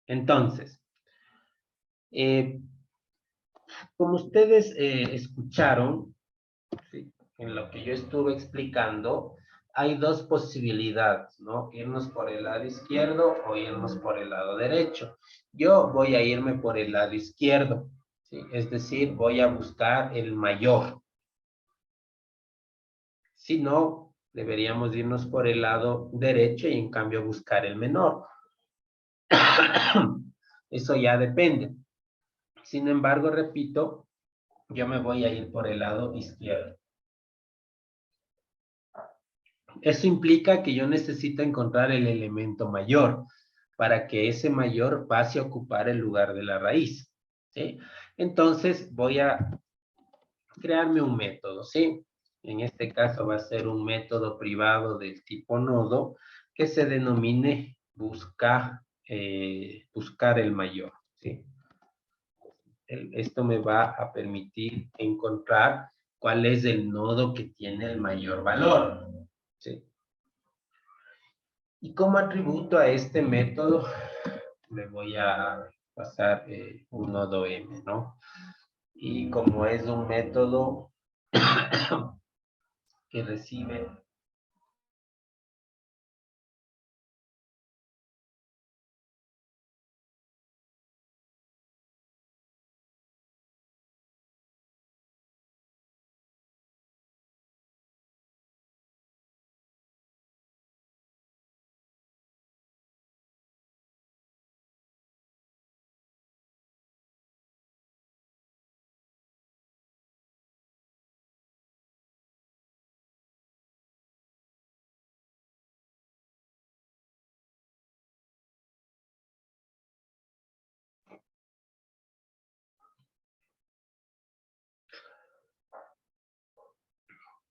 Entonces, eh, como ustedes escucharon, ¿sí? En lo que yo estuve explicando, hay dos posibilidades, ¿no? Irnos por el lado izquierdo o irnos por el lado derecho. Yo voy a irme por el lado izquierdo, ¿sí? Es decir, voy a buscar el mayor. Si no, deberíamos irnos por el lado derecho y en cambio buscar el menor. Eso ya depende. Sin embargo, repito, yo me voy a ir por el lado izquierdo. Eso implica que yo necesito encontrar el elemento mayor para que ese mayor pase a ocupar el lugar de la raíz, ¿sí? Entonces voy a crearme un método, ¿sí? En este caso va a ser un método privado del tipo nodo que se denomine buscar el mayor, ¿sí? Esto me va a permitir encontrar cuál es el nodo que tiene el mayor valor, ¿sí? Y como atributo a este método, le voy a pasar un nodo M, ¿no? Y como es un método que recibe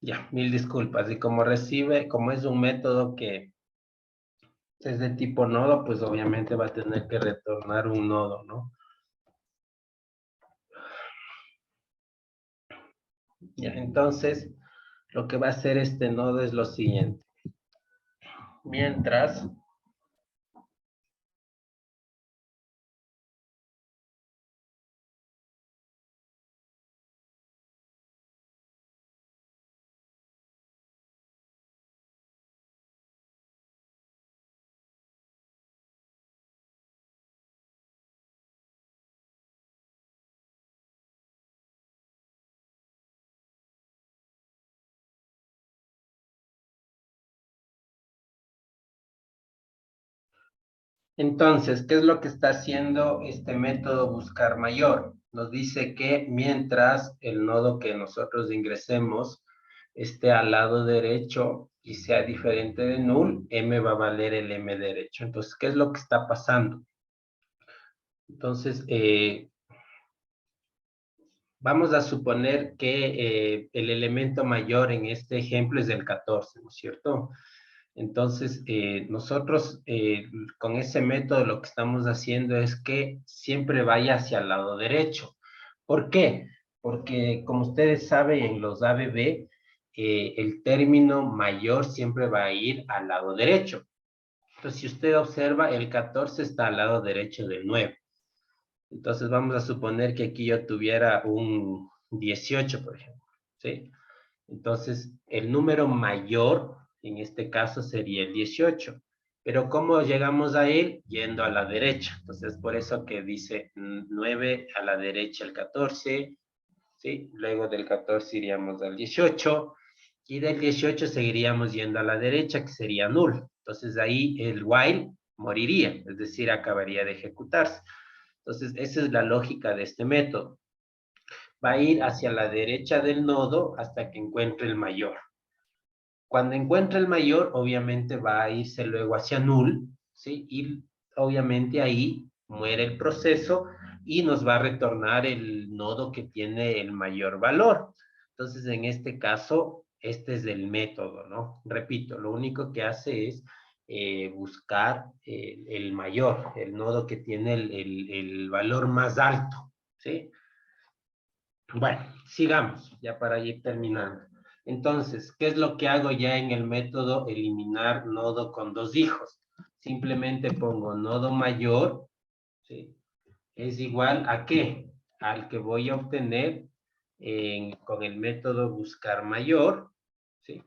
ya, mil disculpas. Y como recibe, como es un método que es de tipo nodo, pues obviamente va a tener que retornar un nodo, ¿no? Ya, entonces, lo que va a hacer este nodo es lo siguiente. Mientras Entonces, ¿qué es lo que está haciendo este método buscar mayor? Nos dice que mientras el nodo que nosotros ingresemos esté al lado derecho y sea diferente de null, m va a valer el m derecho. Entonces, ¿qué es lo que está pasando? Entonces, vamos a suponer que el elemento mayor en este ejemplo es el 14, ¿no es cierto? Entonces, nosotros con ese método lo que estamos haciendo es que siempre vaya hacia el lado derecho. ¿Por qué? Porque como ustedes saben, en los ABB, el término mayor siempre va a ir al lado derecho. Entonces, si usted observa, el 14 está al lado derecho del 9. Entonces, vamos a suponer que aquí yo tuviera un 18, por ejemplo, ¿sí? Entonces, el número mayor, en este caso, sería el 18. Pero ¿cómo llegamos a él? Yendo a la derecha. Entonces, por eso que dice 9 a la derecha el 14, ¿sí? Luego del 14 iríamos al 18, y del 18 seguiríamos yendo a la derecha, que sería null. Entonces, ahí el while moriría, es decir, acabaría de ejecutarse. Entonces, esa es la lógica de este método. Va a ir hacia la derecha del nodo hasta que encuentre el mayor. Cuando encuentre el mayor, obviamente va a irse luego hacia null, ¿sí? Y obviamente ahí muere el proceso y nos va a retornar el nodo que tiene el mayor valor. Entonces, en este caso, este es el método, ¿no? Repito, lo único que hace es buscar el mayor, el nodo que tiene el valor más alto, ¿sí? Bueno, sigamos, ya para ir terminando. Entonces, ¿qué es lo que hago ya en el método eliminar nodo con dos hijos? Simplemente pongo nodo mayor, ¿sí? Es igual a ¿qué? Al que voy a obtener con el método buscar mayor, ¿sí?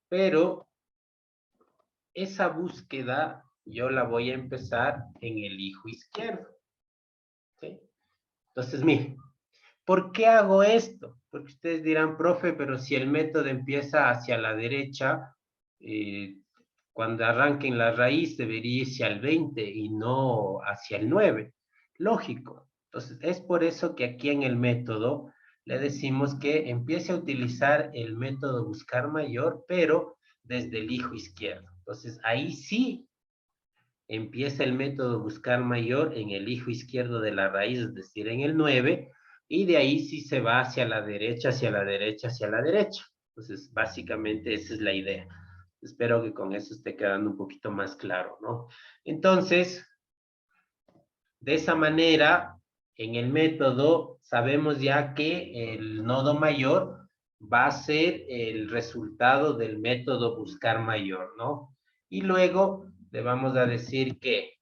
Pero esa búsqueda yo la voy a empezar en el hijo izquierdo, ¿sí? Entonces, miren, ¿por qué hago esto? Porque ustedes dirán, profe, pero si el método empieza hacia la derecha, cuando arranquen la raíz debería irse al 20 y no hacia el 9. Lógico. Entonces, es por eso que aquí en el método le decimos que empiece a utilizar el método buscar mayor, pero desde el hijo izquierdo. Entonces, ahí sí empieza el método buscar mayor en el hijo izquierdo de la raíz, es decir, en el 9, y de ahí sí se va hacia la derecha, hacia la derecha, hacia la derecha. Entonces, básicamente esa es la idea. Espero que con eso esté quedando un poquito más claro, ¿no? Entonces, de esa manera, en el método, sabemos ya que el nodo mayor va a ser el resultado del método buscar mayor, ¿no? Y luego le vamos a decir que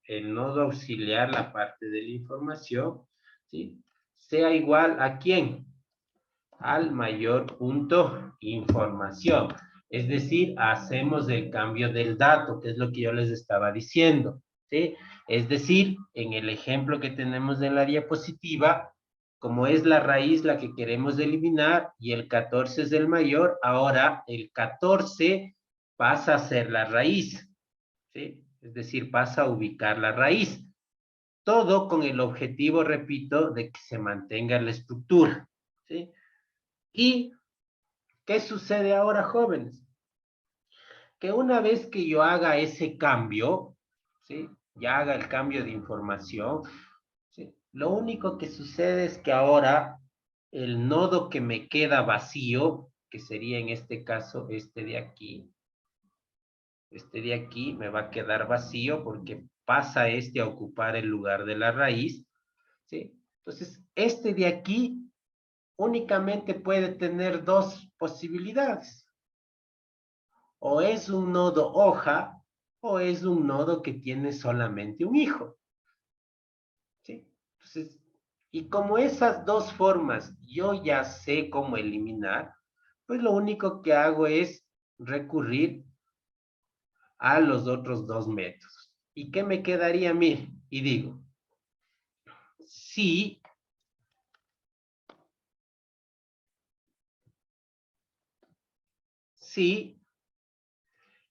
el nodo auxiliar, la parte de la información, ¿sí? Sea igual a ¿quién? Al mayor punto información. Es decir, hacemos el cambio del dato, que es lo que yo les estaba diciendo, ¿sí? Es decir, en el ejemplo que tenemos en la diapositiva, como es la raíz la que queremos eliminar y el 14 es el mayor, ahora el 14 pasa a ser la raíz, ¿sí? Es decir, pasa a ubicar la raíz. Todo con el objetivo, repito, de que se mantenga la estructura, ¿sí? ¿Y qué sucede ahora, jóvenes? Que una vez que yo haga ese cambio, ¿sí? Ya haga el cambio de información, ¿sí? Lo único que sucede es que ahora el nodo que me queda vacío, que sería en este caso este de aquí me va a quedar vacío porque pasa este a ocupar el lugar de la raíz, ¿sí? Entonces, este de aquí únicamente puede tener dos posibilidades. O es un nodo hoja, o es un nodo que tiene solamente un hijo, ¿sí? Entonces, y como esas dos formas yo ya sé cómo eliminar, pues lo único que hago es recurrir a los otros dos métodos. ¿Y qué me quedaría a mí? Y digo, si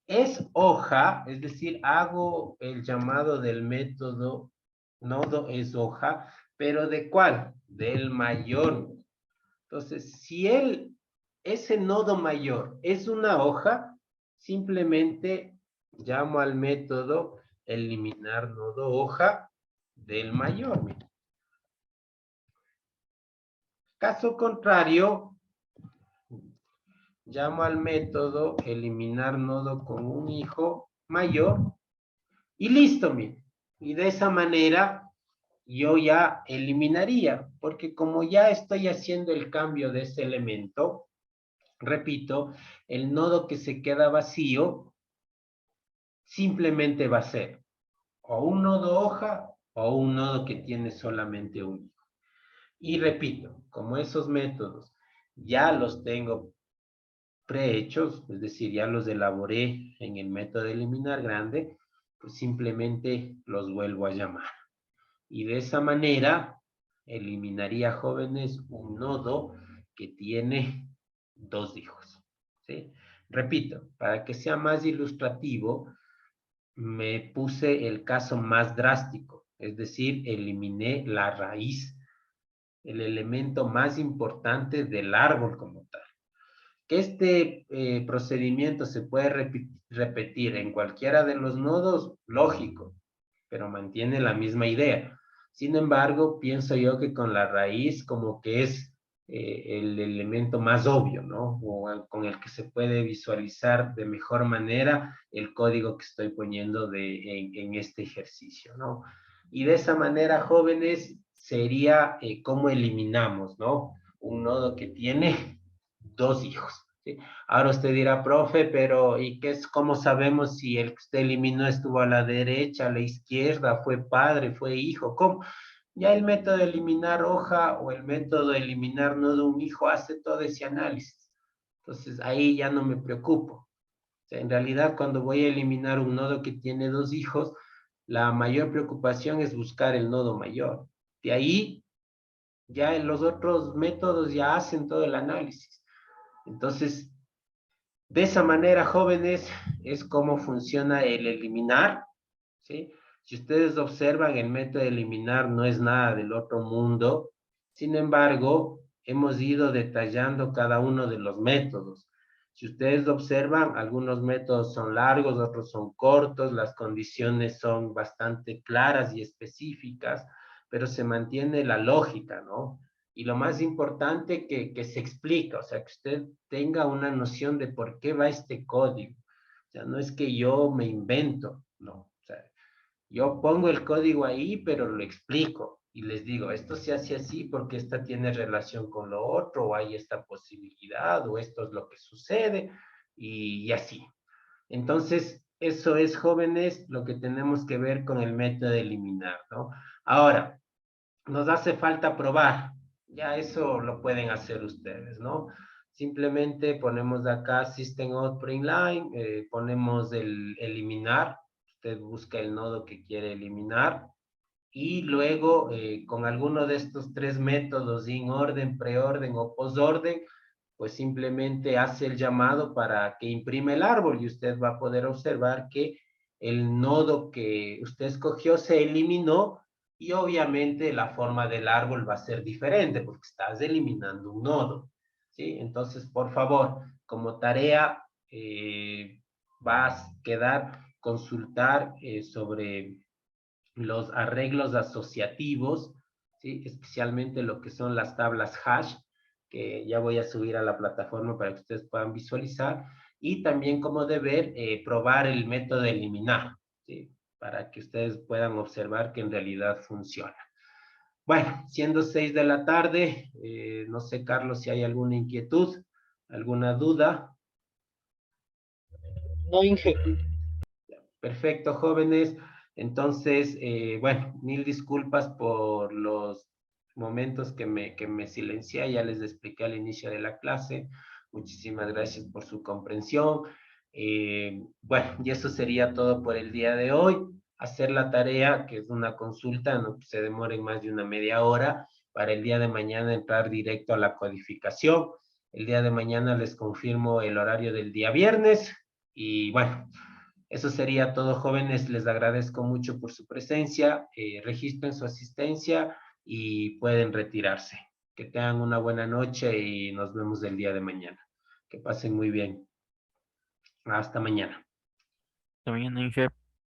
es hoja, es decir, hago el llamado del método nodo es hoja, pero ¿de cuál? Del mayor. Entonces, si ese nodo mayor es una hoja, simplemente llamo al método eliminar nodo hoja del mayor. Caso contrario, llamo al método eliminar nodo con un hijo mayor y listo, miren. Y de esa manera yo ya eliminaría, porque como ya estoy haciendo el cambio de ese elemento, repito, el nodo que se queda vacío simplemente va a ser o un nodo hoja o un nodo que tiene solamente un hijo. Y repito, como esos métodos ya los tengo prehechos, es decir, ya los elaboré en el método de eliminar grande, pues simplemente los vuelvo a llamar. Y de esa manera eliminaría, jóvenes, un nodo que tiene dos hijos, ¿sí? Repito, para que sea más ilustrativo, me puse el caso más drástico, es decir, eliminé la raíz, el elemento más importante del árbol como tal. Que este procedimiento se puede repetir en cualquiera de los nodos, lógico, pero mantiene la misma idea. Sin embargo, pienso yo que con la raíz como que es el elemento más obvio, ¿no? O con el que se puede visualizar de mejor manera el código que estoy poniendo en este ejercicio, ¿no? Y de esa manera, jóvenes, sería cómo eliminamos, ¿no? Un nodo que tiene dos hijos, ¿sí? Ahora usted dirá, profe, pero ¿y qué es, cómo sabemos si el que usted eliminó estuvo a la derecha, a la izquierda, fue padre, fue hijo? ¿Cómo? Ya el método de eliminar hoja o el método de eliminar nodo un hijo hace todo ese análisis. Entonces ahí ya no me preocupo. O sea, en realidad cuando voy a eliminar un nodo que tiene dos hijos, la mayor preocupación es buscar el nodo mayor. De ahí ya los otros métodos ya hacen todo el análisis. Entonces, de esa manera, jóvenes, es como funciona el eliminar, ¿sí? Si ustedes observan, el método de eliminar no es nada del otro mundo. Sin embargo, hemos ido detallando cada uno de los métodos. Si ustedes observan, algunos métodos son largos, otros son cortos, las condiciones son bastante claras y específicas, pero se mantiene la lógica, ¿no? Y lo más importante que se explica, o sea, que usted tenga una noción de por qué va este código. O sea, no es que yo me invento, no. O sea, yo pongo el código ahí, pero lo explico y les digo, esto se hace así porque esta tiene relación con lo otro, o hay esta posibilidad, o esto es lo que sucede, y así. Entonces, eso es, jóvenes, lo que tenemos que ver con el método de eliminar, ¿no? Ahora, nos hace falta probar. Ya eso lo pueden hacer ustedes, ¿no? Simplemente ponemos acá System Out Print Line, ponemos el eliminar, usted busca el nodo que quiere eliminar, y luego con alguno de estos tres métodos, in orden, preorden o posorden, pues simplemente hace el llamado para que imprime el árbol y usted va a poder observar que el nodo que usted escogió se eliminó y obviamente la forma del árbol va a ser diferente porque estás eliminando un nodo, ¿sí? Entonces, por favor, como tarea va a quedar consultar sobre los arreglos asociativos, ¿sí? Especialmente lo que son las tablas hash, que ya voy a subir a la plataforma para que ustedes puedan visualizar, y también como deber probar el método de eliminar, ¿sí? Para que ustedes puedan observar que en realidad funciona. Bueno, siendo 6 de la tarde, no sé, Carlos, si hay alguna inquietud, alguna duda. No, Inge. Perfecto, jóvenes. Entonces, bueno, mil disculpas por los momentos que me silencié, ya les expliqué al inicio de la clase. Muchísimas gracias por su comprensión. Bueno, y eso sería todo por el día de hoy. Hacer la tarea, que es una consulta, no se demore más de una media hora, para el día de mañana entrar directo a la codificación. El día de mañana les confirmo el horario del día viernes y bueno, eso sería todo, jóvenes. Les agradezco mucho por su presencia. Registren su asistencia y pueden retirarse. Que tengan una buena noche y nos vemos el día de mañana. Que pasen muy bien. Hasta mañana. También Inge.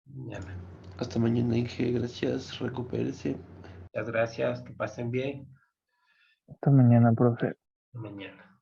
Mañana. Hasta mañana, Inge. Gracias. Recupérese. Muchas gracias. Que pasen bien. Hasta mañana, profe. Mañana.